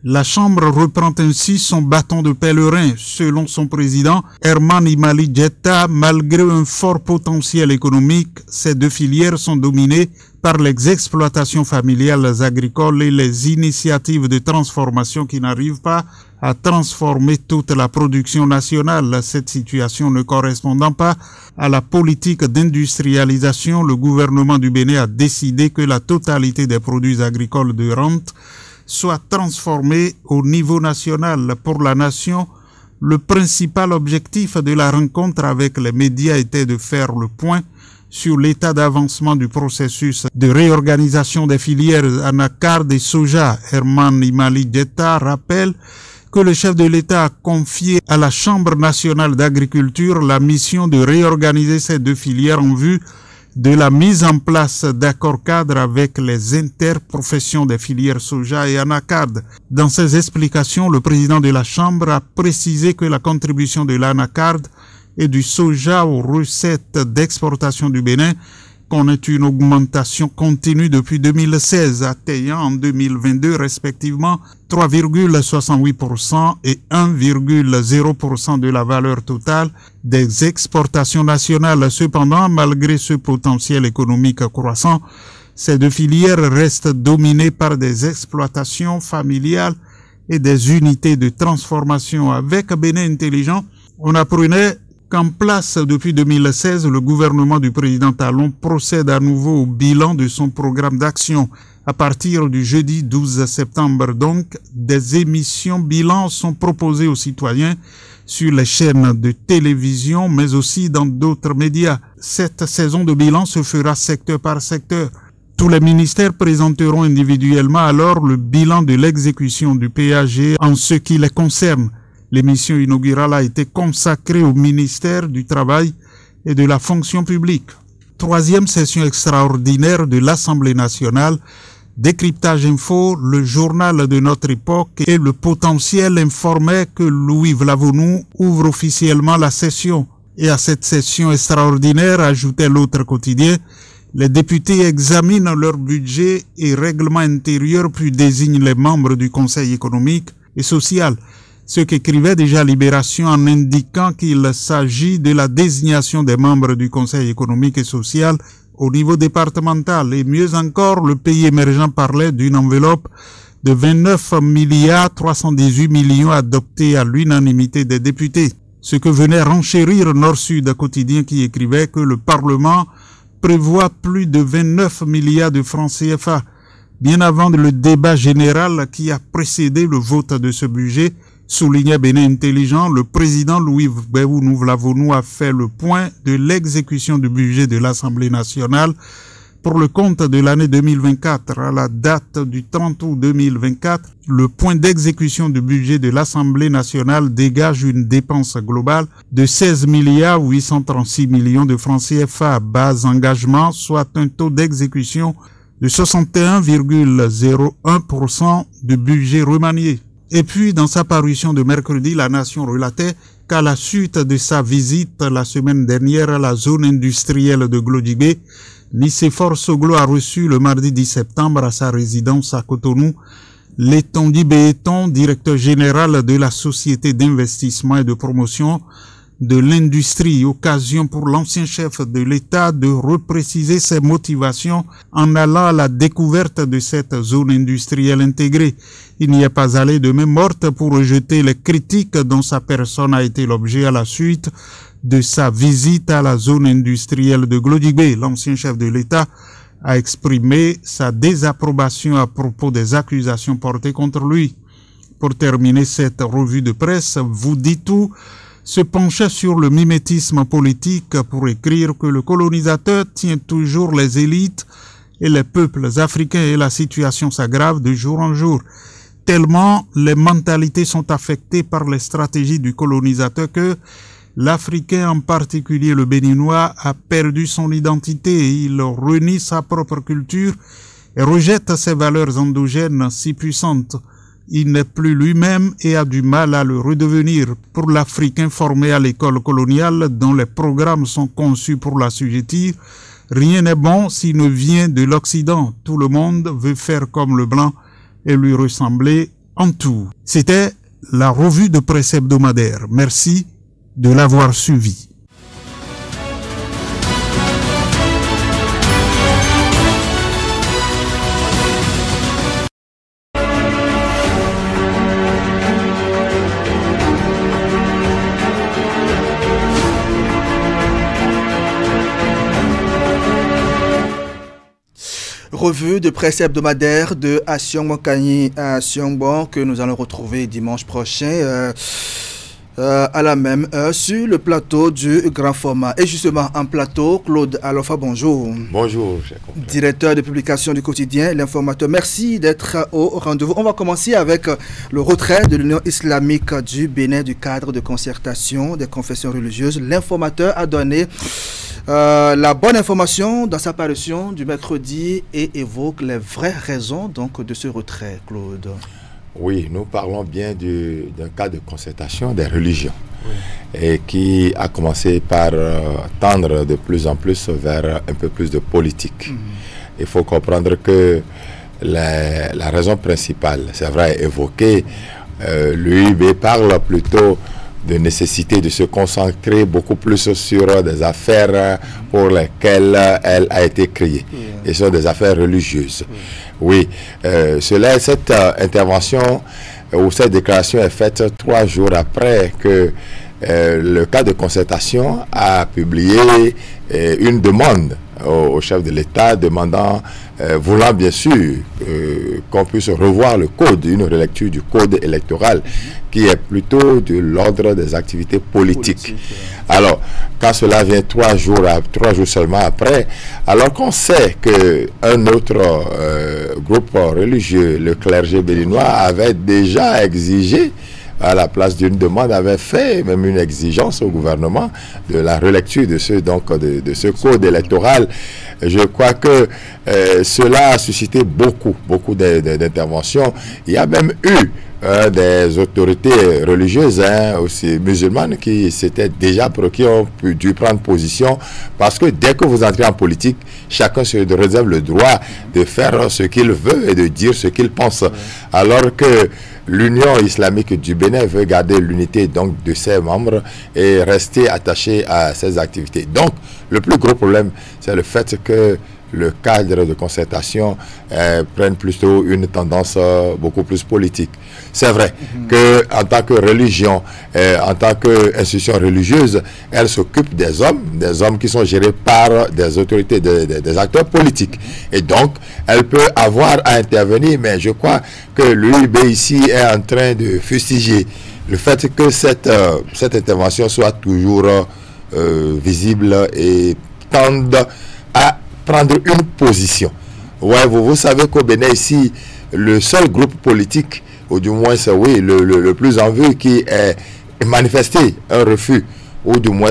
Speaker 10: La Chambre reprend ainsi son bâton de pèlerin. Selon son président, Herman Imali Djetta, malgré un fort potentiel économique, ces deux filières sont dominées par les exploitations familiales agricoles et les initiatives de transformation qui n'arrivent pas à transformer toute la production nationale. Cette situation ne correspondant pas à la politique d'industrialisation, le gouvernement du Bénin a décidé que la totalité des produits agricoles de rente soit transformée au niveau national. Pour la nation, le principal objectif de la rencontre avec les médias était de faire le point sur l'état d'avancement du processus de réorganisation des filières anacarde et soja. Herman Imali Djetta rappelle que le chef de l'État a confié à la Chambre nationale d'agriculture la mission de réorganiser ces deux filières en vue de la mise en place d'accords cadres avec les interprofessions des filières soja et anacarde. Dans ses explications, le président de la Chambre a précisé que la contribution de l'anacarde et du soja aux recettes d'exportation du Bénin connaît une augmentation continue depuis 2016, atteignant en 2022 respectivement 3,68% et 1,0% de la valeur totale des exportations nationales. Cependant, malgré ce potentiel économique croissant, ces deux filières restent dominées par des exploitations familiales et des unités de transformation. Avec Bénin Intelligent, on apprenait qu'en place depuis 2016, le gouvernement du président Talon procède à nouveau au bilan de son programme d'action. À partir du jeudi 12 septembre, donc, des émissions bilan sont proposées aux citoyens sur les chaînes de télévision, mais aussi dans d'autres médias. Cette saison de bilan se fera secteur par secteur. Tous les ministères présenteront individuellement alors le bilan de l'exécution du PAG en ce qui les concerne. L'émission inaugurale a été consacrée au ministère du Travail et de la Fonction publique. Troisième session extraordinaire de l'Assemblée nationale, Décryptage Info, le journal de notre époque et le potentiel informaient que Louis Vlavonou ouvre officiellement la session. Et à cette session extraordinaire, ajoutait l'autre quotidien, les députés examinent leur budget et règlement intérieur puis désignent les membres du Conseil économique et social. Ce qu'écrivait déjà Libération en indiquant qu'il s'agit de la désignation des membres du Conseil économique et social au niveau départemental. Et mieux encore, le pays émergent parlait d'une enveloppe de 29 milliards 318 millions adoptée à l'unanimité des députés. Ce que venait renchérir Nord-Sud quotidien qui écrivait que le Parlement prévoit plus de 29 milliards de francs CFA. Bien avant le débat général qui a précédé le vote de ce budget, soulignait Bénin Intelligent, le président Louis Gbéou-Nouvlavonou a fait le point de l'exécution du budget de l'Assemblée nationale pour le compte de l'année 2024. À la date du 30 août 2024, le point d'exécution du budget de l'Assemblée nationale dégage une dépense globale de 16 milliards 836 millions de francs CFA, base engagement, soit un taux d'exécution de 61,01% du budget remanié. Et puis, dans sa parution de mercredi, La Nation relatait qu'à la suite de sa visite la semaine dernière à la zone industrielle de Glodjibé, Nicéphore Soglo a reçu le mardi 10 septembre à sa résidence à Cotonou Letongi Béton, directeur général de la Société d'investissement et de promotion de l'industrie, occasion pour l'ancien chef de l'État de repréciser ses motivations en allant à la découverte de cette zone industrielle intégrée. Il n'y est pas allé de main morte pour rejeter les critiques dont sa personne a été l'objet à la suite de sa visite à la zone industrielle de Glodjibé. L'ancien chef de l'État a exprimé sa désapprobation à propos des accusations portées contre lui. Pour terminer cette revue de presse, Vous dites tout se penchait sur le mimétisme politique pour écrire que le colonisateur tient toujours les élites et les peuples africains et la situation s'aggrave de jour en jour. Tellement les mentalités sont affectées par les stratégies du colonisateur que l'Africain, en particulier le Béninois, a perdu son identité. Il renie sa propre culture et rejette ses valeurs endogènes si puissantes. Il n'est plus lui-même et a du mal à le redevenir. Pour l'Africain formé à l'école coloniale, dont les programmes sont conçus pour l'assujettir, rien n'est bon s'il ne vient de l'Occident. Tout le monde veut faire comme le blanc et lui ressembler en tout. C'était la revue de presse hebdomadaire. Merci de l'avoir suivi.
Speaker 1: Revue de presse hebdomadaire de Asion Mokani à Siongbon que nous allons retrouver dimanche prochain à la même heure sur le plateau du grand format. Et justement en plateau, Claude Alofa, bonjour.
Speaker 6: Bonjour,
Speaker 1: directeur de publication du quotidien L'Informateur. Merci d'être au rendez-vous. On va commencer avec le retrait de l'Union islamique du Bénin du cadre de concertation des confessions religieuses. L'Informateur a donné la bonne information dans sa parution du mercredi et évoque les vraies raisons donc de ce retrait, Claude.
Speaker 6: Oui, nous parlons bien d'un cas de concertation des religions, et qui a commencé par tendre de plus en plus vers un peu plus de politique. Il faut comprendre que la raison principale, c'est vrai, évoquée, l'UIB parle plutôt de nécessité de se concentrer beaucoup plus sur des affaires pour lesquelles elle a été créée, et ce sont des affaires religieuses. Oui, cette intervention ou cette déclaration est faite 3 jours après que le cas de concertation a publié une demande au chef de l'État demandant, voulant bien sûr qu'on puisse revoir le code, une relecture du code électoral qui est plutôt de l'ordre des activités politiques. Alors, quand cela vient 3 jours seulement après, alors qu'on sait qu'un autre groupe religieux, le clergé béninois, avait déjà exigé à la place d'une demande, avait fait même une exigence au gouvernement de la relecture de ce code électoral. Je crois que cela a suscité beaucoup d'interventions. Il y a même eu des autorités religieuses, aussi musulmanes, qui ont dû prendre position, parce que dès que vous entrez en politique, chacun se réserve le droit de faire ce qu'il veut et de dire ce qu'il pense. Alors que l'Union islamique du Bénin veut garder l'unité donc de ses membres et rester attaché à ses activités. Donc, le plus gros problème, c'est le fait que le cadre de concertation prenne plutôt une tendance beaucoup plus politique. C'est vrai qu'en tant que religion, en tant qu'institution religieuse, elle s'occupe des hommes qui sont gérés par des autorités, des acteurs politiques. Et donc, elle peut avoir à intervenir, mais je crois que l'UIB ici est en train de fustiger le fait que cette intervention soit toujours visible et tende à prendre une position. Ouais, vous savez qu'au Bénin ici, le seul groupe politique, ou du moins c'est le plus en vue, qui est manifesté un refus, ou du moins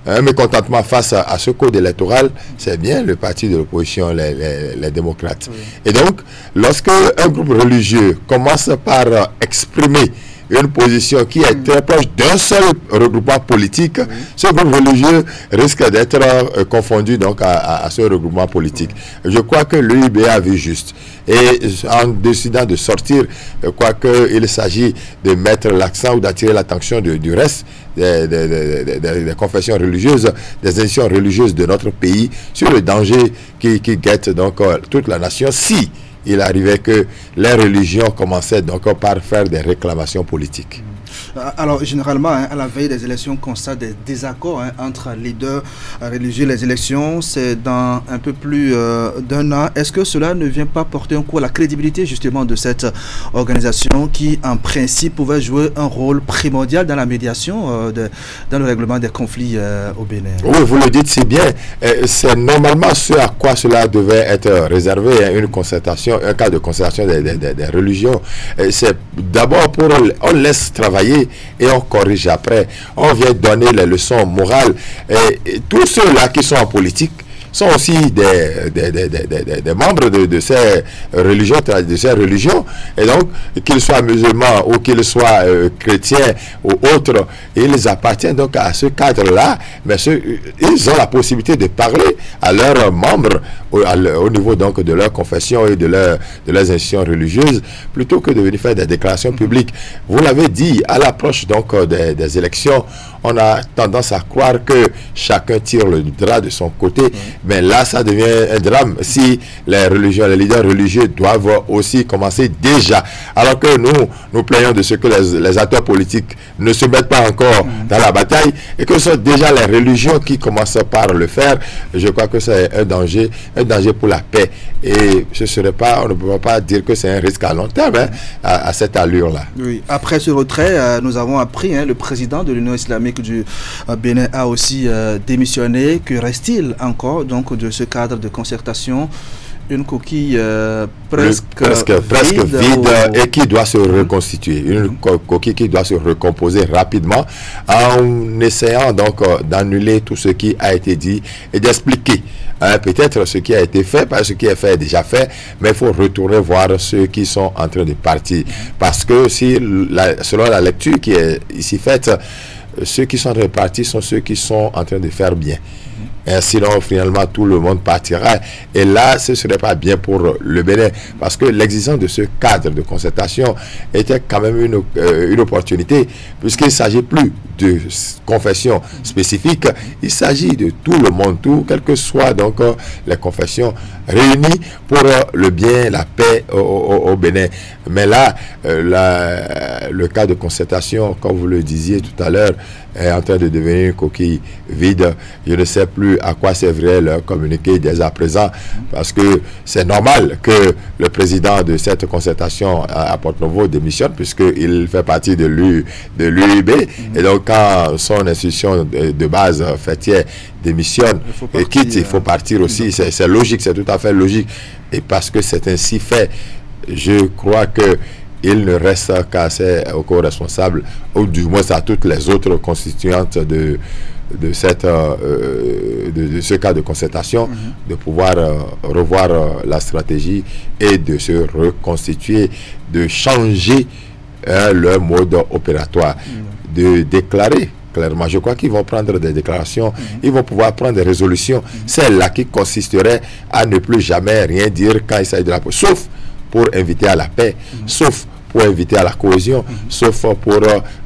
Speaker 6: un mécontentement face à ce code électoral, c'est bien le parti de l'opposition, les démocrates. Et donc, lorsque un groupe religieux commence par exprimer une position qui est très proche d'un seul regroupement politique, ce groupe religieux risque d'être confondu donc à ce regroupement politique. Je crois que l'UIB a vu juste. Et en décidant de sortir, je crois qu'il s'agit de mettre l'accent ou d'attirer l'attention du reste des confessions religieuses, des institutions religieuses de notre pays sur le danger qui guette donc toute la nation si il arrivait que les religions commençaient donc par faire des réclamations politiques.
Speaker 1: Alors, généralement, à la veille des élections, on constate des désaccords entre leaders religieux. Les élections, c'est dans un peu plus d'un an. Est-ce que cela ne vient pas porter un coup à la crédibilité, justement, de cette organisation qui, en principe, pouvait jouer un rôle primordial dans la médiation, dans le règlement des conflits au Bénin?
Speaker 6: Oui, vous le dites si bien. C'est normalement ce à quoi cela devait être réservé, une concertation, un cas de concertation des religions. C'est d'abord pour... On laisse travailler et on corrige après. On vient donner les leçons morales. Et tous ceux-là qui sont en politique sont aussi des membres de ces religions, et donc qu'ils soient musulmans ou qu'ils soient chrétiens ou autres, ils appartiennent donc à ce cadre-là, mais ils ont la possibilité de parler à leurs membres au niveau donc de leur confession et de leurs institutions religieuses, plutôt que de venir faire des déclarations publiques. Vous l'avez dit, à l'approche donc des élections, on a tendance à croire que chacun tire le drap de son côté, mais là ça devient un drame si les leaders religieux doivent aussi commencer déjà, alors que nous plaignons de ce que les acteurs politiques ne se mettent pas encore dans la bataille, et que ce sont déjà les religions qui commencent par le faire. Je crois que c'est un danger pour la paix, et on ne peut pas dire que c'est un risque à long terme à cette allure-là.
Speaker 1: Oui. Après ce retrait, nous avons appris, le président de l'Union islamique du Bénin a aussi démissionné. Que reste-t-il encore donc de ce cadre de concertation? Une coquille presque
Speaker 6: vide et qui doit se reconstituer, une coquille qui doit se recomposer rapidement en essayant donc d'annuler tout ce qui a été dit et d'expliquer peut-être ce qui a été fait, parce que ce qui est fait est déjà fait, mais il faut retourner voir ceux qui sont en train de partir, parce que selon la lecture qui est ici faite, ceux qui sont répartis sont ceux qui sont en train de faire bien. Et sinon, finalement, tout le monde partira. Et là, ce ne serait pas bien pour le Bénin, parce que l'existence de ce cadre de concertation était quand même une opportunité, puisqu'il ne s'agit plus de confessions spécifiques, il s'agit de tout le monde, quelles que soient donc les confessions réunies pour le bien, la paix au Bénin. Mais là, le cas de concertation, comme vous le disiez tout à l'heure, est en train de devenir une coquille vide. Je ne sais plus à quoi servirait leur communiqué dès à présent, parce que c'est normal que le président de cette concertation à Porto-Novo démissionne, puisqu'il fait partie de l'UIB, et donc quand son institution de base fêtière démissionne et quitte, il faut partir aussi. C'est logique, c'est tout à fait logique, et parce que c'est ainsi fait, je crois que il ne reste qu'à ses co-responsables, ou du moins à toutes les autres constituantes de ce cas de concertation, de pouvoir revoir la stratégie et de se reconstituer, de changer leur mode opératoire, de déclarer clairement. Je crois qu'ils vont prendre des déclarations, ils vont pouvoir prendre des résolutions, celles-là qui consisteraient à ne plus jamais rien dire quand il s'agit de la paix, sauf pour inviter à la paix, sauf pour inviter à la cohésion, sauf pour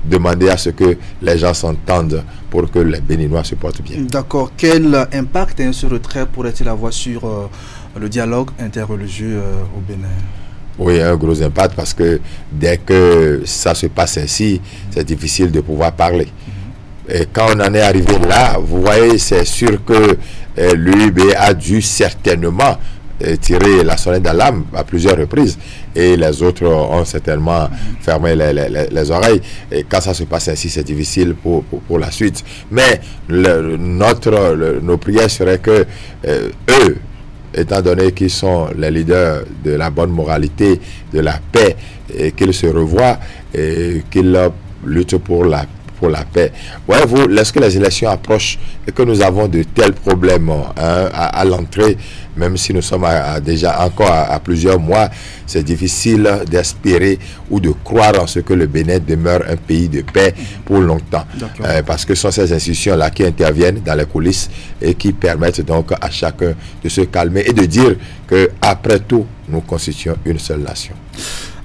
Speaker 6: demander à ce que les gens s'entendent pour que les Béninois se portent bien.
Speaker 1: D'accord. Quel impact ce retrait pourrait-il avoir sur le dialogue interreligieux au Bénin?
Speaker 6: Oui, un gros impact parce que dès que ça se passe ainsi, c'est difficile de pouvoir parler. Et quand on en est arrivé là, vous voyez, c'est sûr que l'UIB a dû certainement tirer la sonnette d'alarme à plusieurs reprises et les autres ont certainement fermé les oreilles. Et quand ça se passe ainsi, c'est difficile pour la suite. Mais nos prières seraient que eux, étant donné qu'ils sont les leaders de la bonne moralité, de la paix, et qu'ils se revoient et qu'ils luttent pour la paix. Voyez-vous, lorsque les élections approchent et que nous avons de tels problèmes à l'entrée, même si nous sommes déjà encore à plusieurs mois, c'est difficile d'espérer ou de croire en ce que le Bénin demeure un pays de paix pour longtemps. Parce que ce sont ces institutions-là qui interviennent dans les coulisses et qui permettent donc à chacun de se calmer et de dire qu'après tout, nous constituons une seule nation.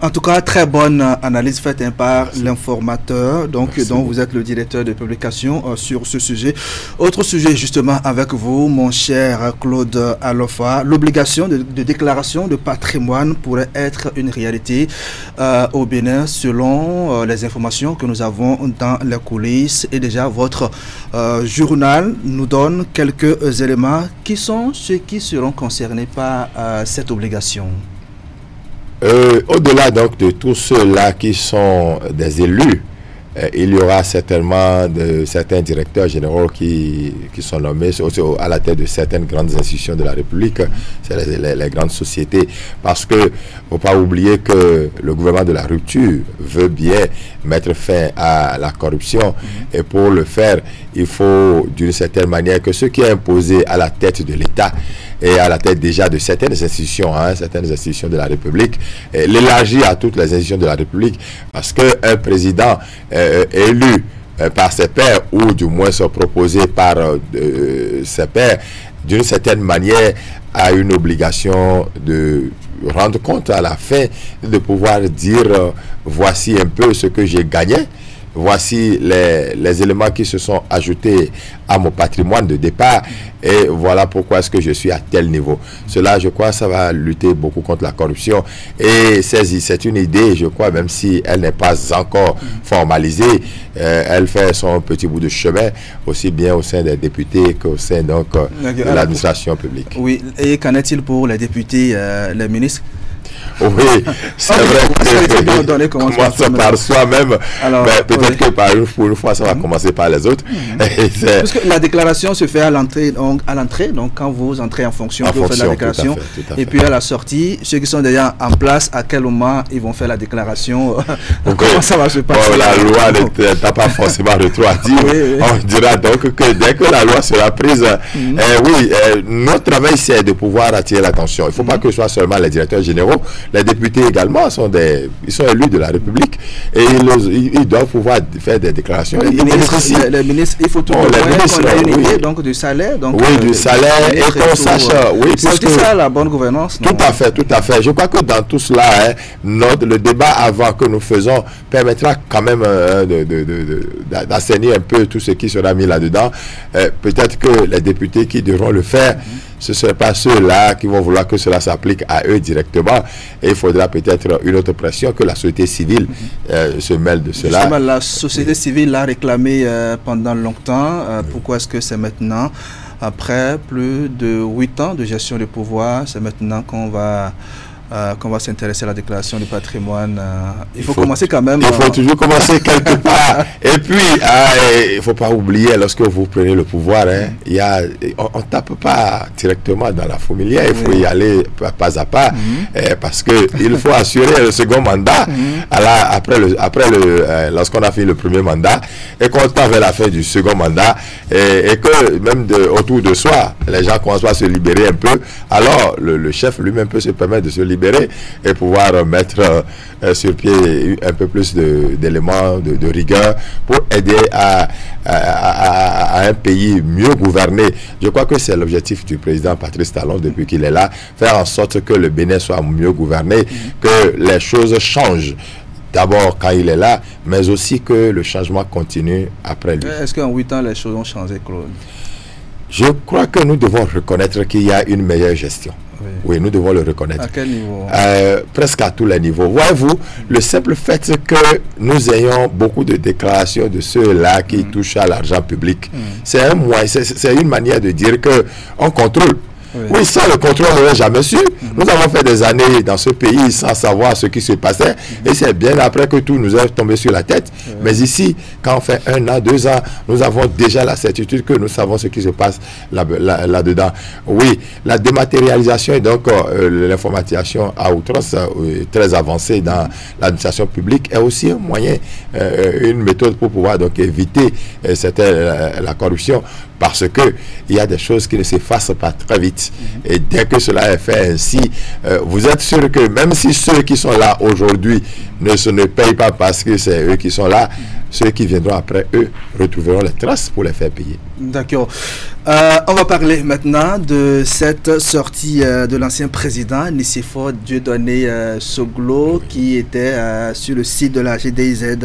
Speaker 1: En tout cas, très bonne analyse faite par l'informateur, dont vous êtes le directeur de publication sur ce sujet. Autre sujet justement avec vous, mon cher Claude Alofa, l'obligation de déclaration de patrimoine pourrait être une réalité au Bénin selon les informations que nous avons dans les coulisses. Et déjà, votre journal nous donne quelques éléments qui sont ceux qui seront concernés par cette obligation.
Speaker 6: Au-delà donc de tous ceux-là qui sont des élus, il y aura certainement certains directeurs généraux qui sont nommés à la tête de certaines grandes institutions de la République, c'est les grandes sociétés, parce que ne faut pas oublier que le gouvernement de la rupture veut bien mettre fin à la corruption, et pour le faire, il faut d'une certaine manière que ce qui est imposé à la tête de l'État et à la tête déjà de certaines institutions de la République, l'élargir à toutes les institutions de la République, parce qu'un président élu par ses pairs, ou du moins proposé par ses pairs, d'une certaine manière a une obligation de rendre compte à la fin, de pouvoir dire voici un peu ce que j'ai gagné, voici les éléments qui se sont ajoutés à mon patrimoine de départ, et voilà pourquoi est-ce que je suis à tel niveau. Cela, je crois, ça va lutter beaucoup contre la corruption, et c'est une idée, je crois, même si elle n'est pas encore formalisée, elle fait son petit bout de chemin, aussi bien au sein des députés qu'au sein donc de l'administration publique.
Speaker 1: Oui, et qu'en est-il pour les députés, les ministres?
Speaker 6: Oui, c'est vrai que commence par soi-même, mais peut-être que pour une fois, ça va commencer par les autres.
Speaker 1: Parce que la déclaration se fait à l'entrée, donc quand vous entrez en fonction, vous faites la déclaration, tout à fait. Et puis à la sortie, ceux qui sont déjà en place, à quel moment ils vont faire la déclaration, comment ça va se passer?
Speaker 6: La loi n'a pas forcément rétroactive. On dira donc que dès que la loi sera prise, notre travail, c'est de pouvoir attirer l'attention. Il ne faut pas que ce soit seulement les directeurs généraux. Les députés également ils sont élus de la République, et ils doivent pouvoir faire des déclarations.
Speaker 1: Les ministres, il faut tout qu'on ait une idée donc du salaire. Donc,
Speaker 6: du salaire, et qu'on sache.
Speaker 1: C'est ça la bonne gouvernance.
Speaker 6: Tout à fait. Je crois que dans tout cela, le débat avant que nous faisons permettra quand même d'assainir un peu tout ce qui sera mis là-dedans. Peut-être que les députés qui devront le faire, ce ne seraient pas ceux-là qui vont vouloir que cela s'applique à eux directement. Et il faudra peut-être une autre pression, que la société civile se mêle de cela.
Speaker 1: Justement, la société civile l'a réclamé pendant longtemps. Pourquoi est-ce que c'est maintenant, après plus de 8 ans de gestion de pouvoir, c'est maintenant qu'on va qu'on va s'intéresser à la déclaration du patrimoine. Il faut commencer quand même.
Speaker 6: Il faut toujours commencer quelque part. Et puis, il ne faut pas oublier, lorsque vous prenez le pouvoir, on ne tape pas directement dans la fourmilière. Il faut y aller pas à pas. Parce qu'il faut assurer le second mandat lorsqu'on a fini le premier mandat et qu'on tend vers la fin du second mandat et que même autour de soi, les gens commencent à se libérer un peu. Alors, le chef lui-même peut se permettre de se libérer et pouvoir mettre sur pied un peu plus d'éléments de rigueur pour aider à un pays mieux gouverné. Je crois que c'est l'objectif du président Patrice Talon depuis qu'il est là, faire en sorte que le Bénin soit mieux gouverné, que les choses changent. D'abord quand il est là, mais aussi que le changement continue après lui.
Speaker 1: Est-ce qu'en 8 ans, les choses ont changé, Claude?
Speaker 6: Je crois que nous devons reconnaître qu'il y a une meilleure gestion. Oui, nous devons le reconnaître.
Speaker 1: À quel niveau?
Speaker 6: Presque à tous les niveaux. Voyez-vous, le simple fait que nous ayons beaucoup de déclarations de ceux-là qui touchent à l'argent public, c'est un moyen, c'est une manière de dire qu'on contrôle. Oui, ça, le contrôle, on n'aurait jamais su. Nous avons fait des années dans ce pays sans savoir ce qui se passait. Et c'est bien après que tout nous est tombé sur la tête. Mais ici, quand on fait 1 an, 2 ans, nous avons déjà la certitude que nous savons ce qui se passe là-dedans. Oui, la dématérialisation et donc l'informatisation à outrance très avancée dans l'administration publique est aussi un moyen, une méthode pour pouvoir donc éviter la corruption. Parce qu'il y a des choses qui ne s'effacent pas très vite. Et dès que cela est fait ainsi, vous êtes sûr que même si ceux qui sont là aujourd'hui ne payent pas parce que c'est eux qui sont là, ceux qui viendront après eux retrouveront les traces pour les faire payer.
Speaker 1: D'accord. On va parler maintenant de cette sortie de l'ancien président Nicéphore Dieudonné Soglo qui était sur le site de la GDIZ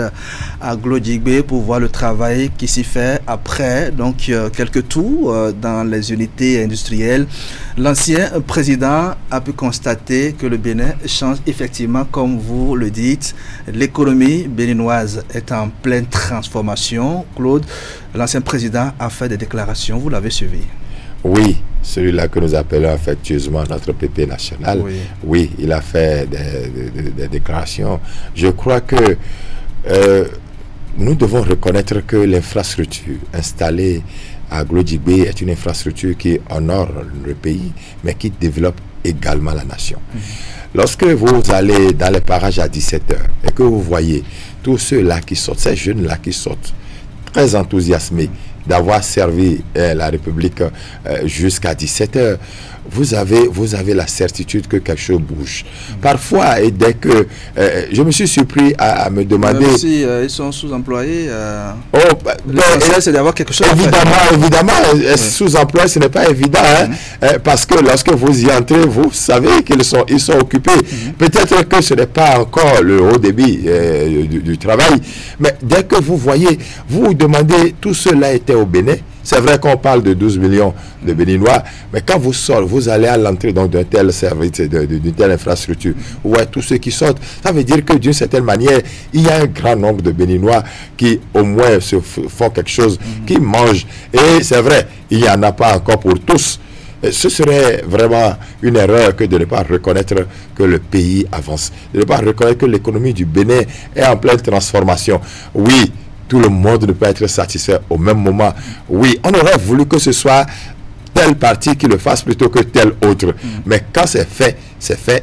Speaker 1: à Glodjigbe pour voir le travail qui s'y fait après donc quelques tours dans les unités industrielles. L'ancien président a pu constater que le Bénin change effectivement, comme vous le dites. L'économie béninoise est en pleine transformation. Claude, l'ancien président a fait des déclarations, vous l'avez suivi?
Speaker 6: Oui, celui-là que nous appelons affectueusement notre PP national. Oui, il a fait des déclarations. Je crois que nous devons reconnaître que l'infrastructure installée à Glodjigbe est une infrastructure qui honore le pays, mais qui développe également la nation. Lorsque vous allez dans les parages à 17h et que vous voyez tous ceux-là qui sortent, ces jeunes-là qui sortent, très enthousiasmés d'avoir servi la République jusqu'à 17h, vous avez la certitude que quelque chose bouge. Parfois, et dès que... je me suis surpris à me demander...
Speaker 1: Même si ils sont sous-employés, c'est d'avoir quelque chose
Speaker 6: évidemment, sous-employés, ce n'est pas évident, parce que lorsque vous y entrez, vous savez qu'ils sont occupés. Peut-être que ce n'est pas encore le haut débit du travail, mais dès que vous voyez, vous vous demandez, tout cela était au Bénin. C'est vrai qu'on parle de 12 millions de Béninois, mais quand vous sortez, vous allez à l'entrée d'un tel service, d'une telle infrastructure, vous voyez tous ceux qui sortent. Ça veut dire que d'une certaine manière, il y a un grand nombre de Béninois qui au moins se font quelque chose, qui mangent. Et c'est vrai, il n'y en a pas encore pour tous. Ce serait vraiment une erreur que de ne pas reconnaître que le pays avance, de ne pas reconnaître que l'économie du Bénin est en pleine transformation. Oui, tout le monde ne peut être satisfait au même moment. Oui, on aurait voulu que ce soit tel parti qui le fasse plutôt que tel autre. Mais quand c'est fait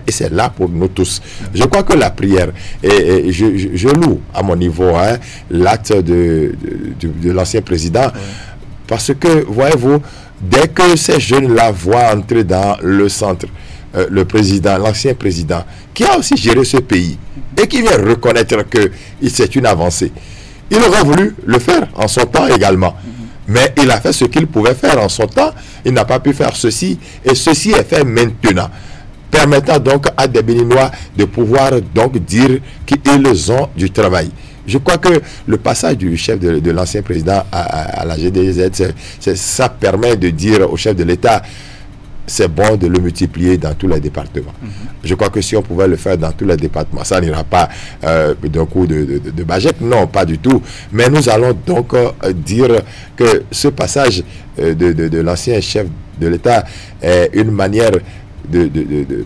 Speaker 6: et c'est là pour nous tous. Je crois que la prière, et je loue à mon niveau l'acte de l'ancien président, parce que, voyez-vous, dès que ces jeunes-là voient entrer dans le centre, le président, l'ancien président, qui a aussi géré ce pays, et qui vient reconnaître que c'est une avancée, il aurait voulu le faire en son temps également. Mais il a fait ce qu'il pouvait faire en son temps. Il n'a pas pu faire ceci. Et ceci est fait maintenant. Permettant donc à des Béninois de pouvoir donc dire qu'ils ont du travail. Je crois que le passage du chef de l'ancien président à la GDZ, ça permet de dire au chef de l'État, c'est bon de le multiplier dans tous les départements. Je crois que si on pouvait le faire dans tous les départements, ça n'ira pas d'un coup de baguette, non, pas du tout. Mais nous allons donc dire que ce passage de l'ancien chef de l'État est une manière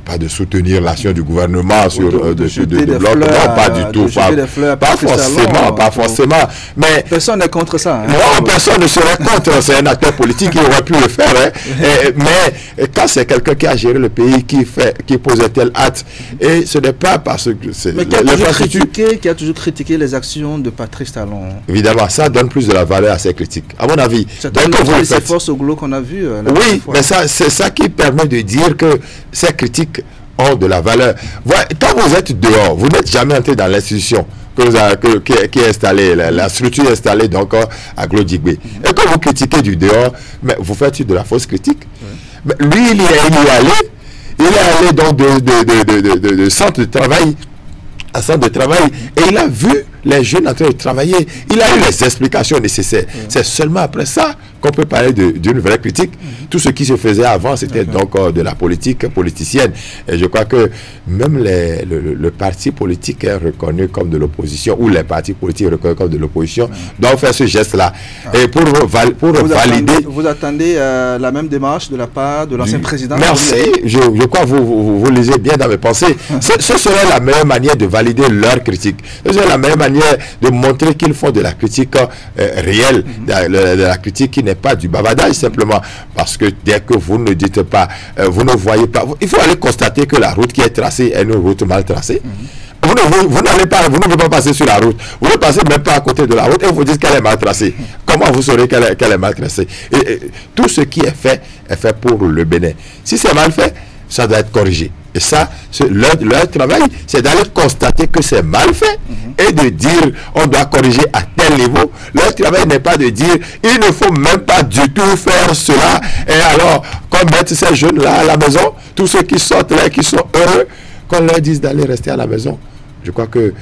Speaker 6: pas de soutenir l'action du gouvernement sur de bloc, non, pas du tout, pas forcément, mais
Speaker 1: personne n'est contre ça. Hein,
Speaker 6: non, personne ne serait contre, c'est un acteur politique qui aurait pu le faire, hein, mais quand c'est quelqu'un qui a géré le pays, qui pose un tel acte, et ce n'est pas parce que c'est
Speaker 1: qui a toujours critiqué les actions de Patrice Talon.
Speaker 6: Évidemment, ça donne plus de la valeur à ces critiques, à mon avis.
Speaker 1: C'est ces forces au glow qu'on a vu.
Speaker 6: Oui, mais c'est ça qui permet de dire que ces critiques ont de la valeur. Quand vous êtes dehors, vous n'êtes jamais entré dans l'institution qui est installée, la structure installée donc à Glodjigbe. Et quand vous critiquez du dehors, mais vous faites de la fausse critique. Mais lui, il est allé donc de centre de travail à centre de travail, et il a vu les jeunes en train de travailler. Il a eu les explications nécessaires. C'est seulement après ça qu'on peut parler d'une vraie critique. Tout ce qui se faisait avant, c'était donc de la politique politicienne. Et je crois que même le parti politique est reconnu comme de l'opposition, ou les partis politiques reconnus comme de l'opposition, doivent faire ce geste-là. Et pour valider...
Speaker 1: Vous attendez la même démarche de la part de l'ancien président?
Speaker 6: Merci. Je crois que vous lisez bien dans mes pensées. Ce serait la meilleure manière de valider leur critique. Ce serait la meilleure manière de montrer qu'ils font de la critique réelle, de la critique qui n'est pas du bavardage simplement, parce que dès que vous ne dites pas, vous ne voyez pas, il faut aller constater que la route qui est tracée est une route mal tracée. Vous ne pouvez pas passer sur la route, vous ne passez même pas à côté de la route et vous dites qu'elle est mal tracée. Comment vous saurez qu'elle est mal tracée? Et tout ce qui est fait pour le Bénin. Si c'est mal fait, ça doit être corrigé. Et ça, leur travail, c'est d'aller constater que c'est mal fait et de dire on doit corriger à tel niveau. Leur travail n'est pas de dire il ne faut même pas du tout faire cela. Et alors, qu'on mette ces jeunes-là à la maison, tous ceux qui sortent là, qui sont heureux, qu'on leur dise d'aller rester à la maison. Je crois que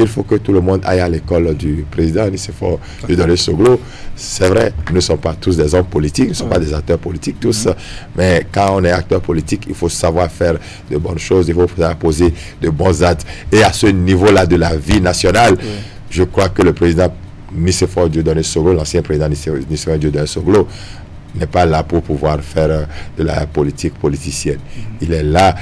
Speaker 6: il faut que tout le monde aille à l'école du président Nicéphore Dieudonné Soglo. C'est vrai, nous ne sommes pas tous des hommes politiques, nous ne sommes pas des acteurs politiques tous, mais quand on est acteur politique, il faut savoir faire de bonnes choses, il faut savoir poser de bons actes. Et à ce niveau-là de la vie nationale, je crois que le président Nicéphore Dieudonné Soglo, l'ancien président Nicéphore Dieudonné Soglo, n'est pas là pour pouvoir faire de la politique politicienne. Il est là.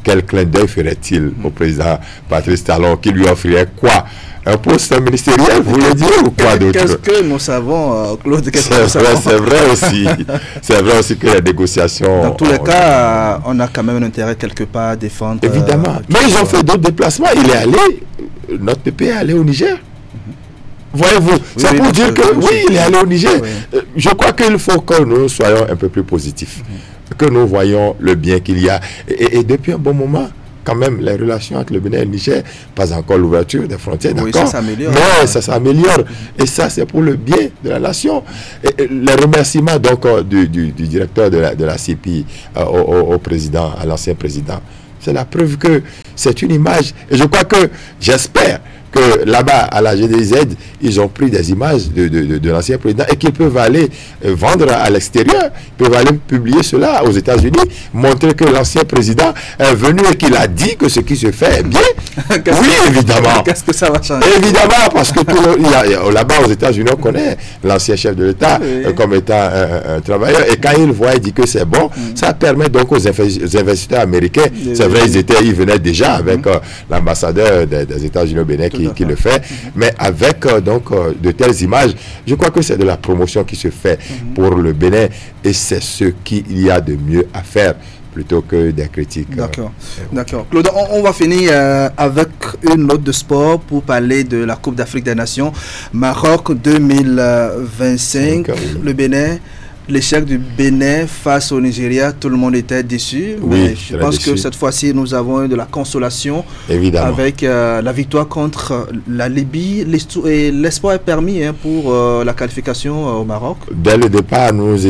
Speaker 6: Quel clin d'œil ferait-il au président Patrice Talon, qui lui offrirait quoi? Un poste ministériel, vous voulez dire, ou quoi d'autre?
Speaker 1: Qu'est-ce que nous savons, Claude?
Speaker 6: C'est vrai aussi. C'est vrai aussi que les négociations...
Speaker 1: Dans tous les cas, on a quand même un intérêt quelque part à défendre...
Speaker 6: Évidemment. Mais ils ont fait d'autres déplacements. Il est allé... Notre PP est allé au Niger. Voyez-vous, c'est pour dire que oui, il est allé au Niger. Je crois qu'il faut que nous soyons un peu plus positifs, que nous voyons le bien qu'il y a. Et depuis un bon moment, quand même, les relations entre le Bénin et le Niger, pas encore l'ouverture des frontières, d'accord,
Speaker 1: ça s'améliore.
Speaker 6: Mais ça s'améliore. Et ça, c'est pour le bien de la nation. Et les remerciements donc du directeur de la CPI au président, à l'ancien président, c'est la preuve que c'est une image. Et je crois que, j'espère, que là-bas, à la GDZ, ils ont pris des images de l'ancien président et qu'ils peuvent aller vendre à l'extérieur, ils peuvent aller publier cela aux États-Unis, montrer que l'ancien président est venu et qu'il a dit que ce qui se fait est bien. Oui, évidemment.
Speaker 1: Qu'est-ce que ça va changer?
Speaker 6: Évidemment, parce que là-bas, aux États-Unis, on connaît l'ancien chef de l'État comme étant un travailleur. Et quand il voit, il dit que c'est bon, ça permet donc aux investisseurs américains, c'est vrai, ils venaient déjà avec l'ambassadeur des États-Unis au Bénin qui le fait, mais avec de telles images, je crois que c'est de la promotion qui se fait pour le Bénin, et c'est ce qu'il y a de mieux à faire plutôt que des critiques.
Speaker 1: D'accord. D'accord. Claude, on va finir avec une note de sport pour parler de la Coupe d'Afrique des Nations Maroc 2025. Le Bénin, l'échec du Bénin face au Nigeria, tout le monde était déçu. Mais je pense que cette fois-ci, nous avons eu de la consolation.
Speaker 6: Évidemment.
Speaker 1: Avec la victoire contre la Libye. L'espoir est permis pour la qualification au Maroc.
Speaker 6: Dès le départ, nous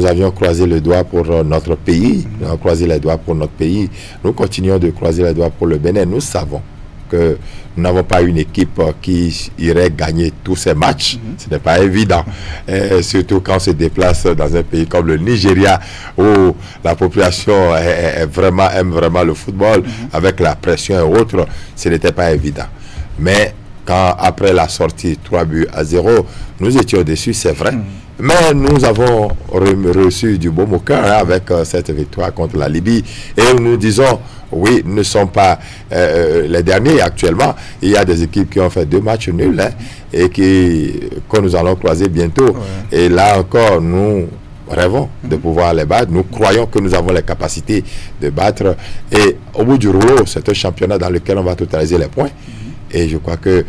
Speaker 6: avions croisé le doigt pour notre pays. Nous avons croisé les doigts pour notre pays. Nous continuons de croiser les doigts pour le Bénin. Nous savons que nous n'avons pas une équipe qui irait gagner tous ces matchs. Ce n'est pas évident. Et surtout quand on se déplace dans un pays comme le Nigeria, où la population aime vraiment le football, avec la pression et autres, ce n'était pas évident. Mais quand après la sortie 3-0, nous étions déçus, c'est vrai. Mais nous avons reçu du baume au cœur avec cette victoire contre la Libye. Et nous disons, oui, nous ne sommes pas les derniers actuellement. Il y a des équipes qui ont fait 2 matchs nuls et que nous allons croiser bientôt. Et là encore, nous rêvons de pouvoir les battre. Nous croyons que nous avons les capacités de battre. Et au bout du rouleau, c'est un championnat dans lequel on va totaliser les points. Et je crois que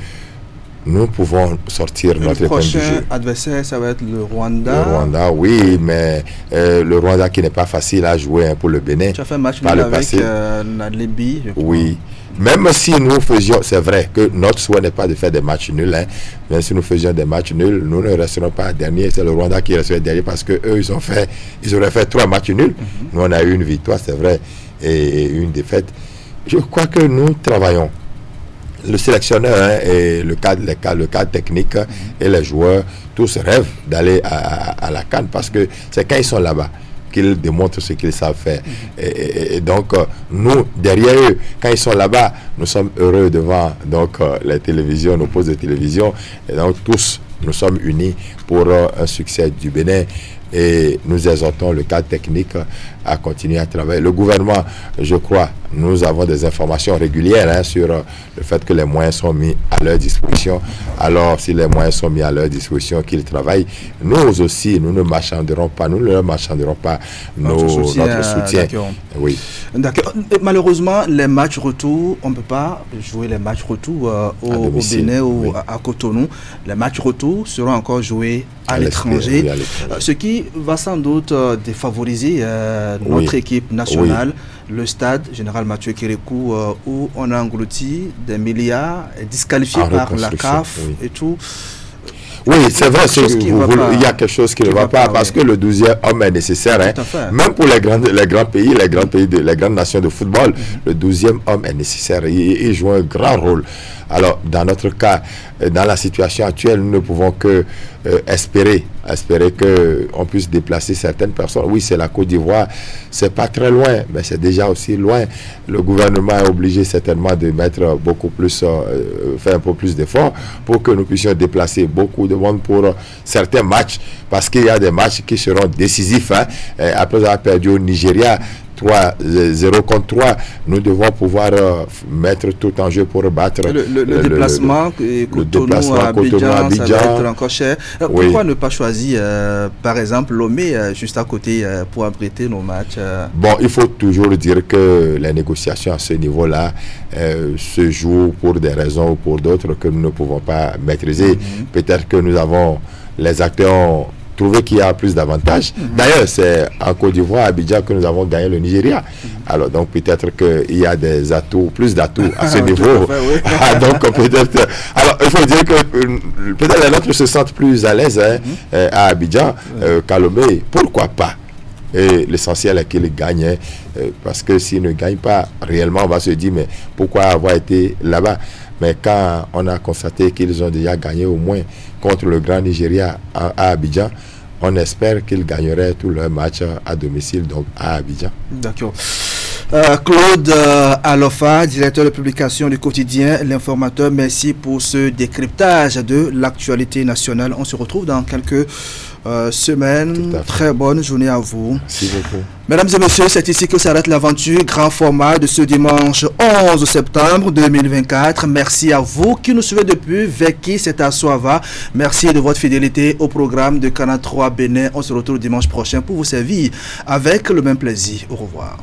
Speaker 6: nous pouvons sortir notre épingle du jeu.
Speaker 1: Le prochain adversaire, ça va être le Rwanda.
Speaker 6: Le Rwanda, oui, mais le Rwanda qui n'est pas facile à jouer pour le Bénin.
Speaker 1: Tu as fait un match nul avec la Libye.
Speaker 6: Oui. Même si nous faisions, c'est vrai que notre souhait n'est pas de faire des matchs nuls, mais si nous faisions des matchs nuls, nous ne resterons pas derniers. C'est le Rwanda qui resterait dernier parce qu'eux, ils auraient fait 3 matchs nuls. Nous, on a eu une victoire, c'est vrai, et une défaite. Je crois que nous travaillons. Le sélectionneur et le cadre technique et les joueurs, tous rêvent d'aller à la CAN parce que c'est quand ils sont là-bas qu'ils démontrent ce qu'ils savent faire. Et donc, nous, derrière eux, quand ils sont là-bas, nous sommes heureux devant les télévisions, nos postes de télévision. Et donc, tous, nous sommes unis pour un succès du Bénin. Et nous exhortons le cadre technique à continuer à travailler. Le gouvernement, je crois, nous avons des informations régulières sur le fait que les moyens sont mis à leur disposition. Alors, si les moyens sont mis à leur disposition, qu'ils travaillent, nous aussi, nous ne marchanderons pas, nous ne leur marchanderons pas notre soutien. Oui.
Speaker 1: D'accord. Malheureusement, les matchs retour, on ne peut pas jouer les matchs retour au Bénin ou à Cotonou. Les matchs retour seront encore joués à l'étranger, ce qui va sans doute défavoriser notre équipe nationale. Le stade Général Mathieu Kérékou où on a englouti des milliards disqualifiés par la CAF et tout.
Speaker 6: Oui, c'est vrai, il y a quelque chose qui ne va pas parce que le 12e homme est nécessaire. Même pour les grands pays, les grandes nations de football, le 12e homme est nécessaire. Il joue un grand rôle. Alors, dans notre cas, dans la situation actuelle, nous ne pouvons que espérer qu'on puisse déplacer certaines personnes. Oui, c'est la Côte d'Ivoire, c'est pas très loin, mais c'est déjà aussi loin. Le gouvernement est obligé certainement de mettre beaucoup plus, faire un peu plus d'efforts pour que nous puissions déplacer beaucoup de monde pour certains matchs, parce qu'il y a des matchs qui seront décisifs. Après avoir perdu au Nigeria, 0 contre 3, nous devons pouvoir mettre tout en jeu pour battre
Speaker 1: le déplacement. Cotonou à Abidjan, ça va être encore cher. Pourquoi ne pas choisir, par exemple, Lomé juste à côté pour abriter nos matchs
Speaker 6: Bon, il faut toujours dire que les négociations à ce niveau-là se jouent pour des raisons ou pour d'autres que nous ne pouvons pas maîtriser. Peut-être que nous avons, les acteurs trouver qu'il y a plus d'avantages. D'ailleurs, c'est en Côte d'Ivoire, à Abidjan, que nous avons gagné le Nigeria. Alors, donc, peut-être qu'il y a des atouts, plus d'atouts à ce niveau. Donc, peut-être... Alors, il faut dire que peut-être les autres se sentent plus à l'aise à Abidjan qu'à Lomé. Pourquoi pas? Et l'essentiel est qu'ils gagnent, parce que s'ils ne gagnent pas réellement, on va se dire, mais pourquoi avoir été là-bas? Mais quand on a constaté qu'ils ont déjà gagné au moins contre le Grand Nigeria à Abidjan, on espère qu'ils gagneraient tous leurs matchs à domicile, donc à Abidjan.
Speaker 1: D'accord. Claude Alofa, directeur de publication du quotidien L'Informateur, merci pour ce décryptage de l'actualité nationale. On se retrouve dans quelques semaines. Très bonne journée à vous.
Speaker 6: Merci beaucoup.
Speaker 1: Mesdames et messieurs, c'est ici que s'arrête l'aventure grand format de ce dimanche 11 septembre 2024. Merci à vous qui nous suivez depuis Veki, c'est à Soava. Merci de votre fidélité au programme de Canal 3 Bénin. On se retrouve dimanche prochain pour vous servir avec le même plaisir. Au revoir.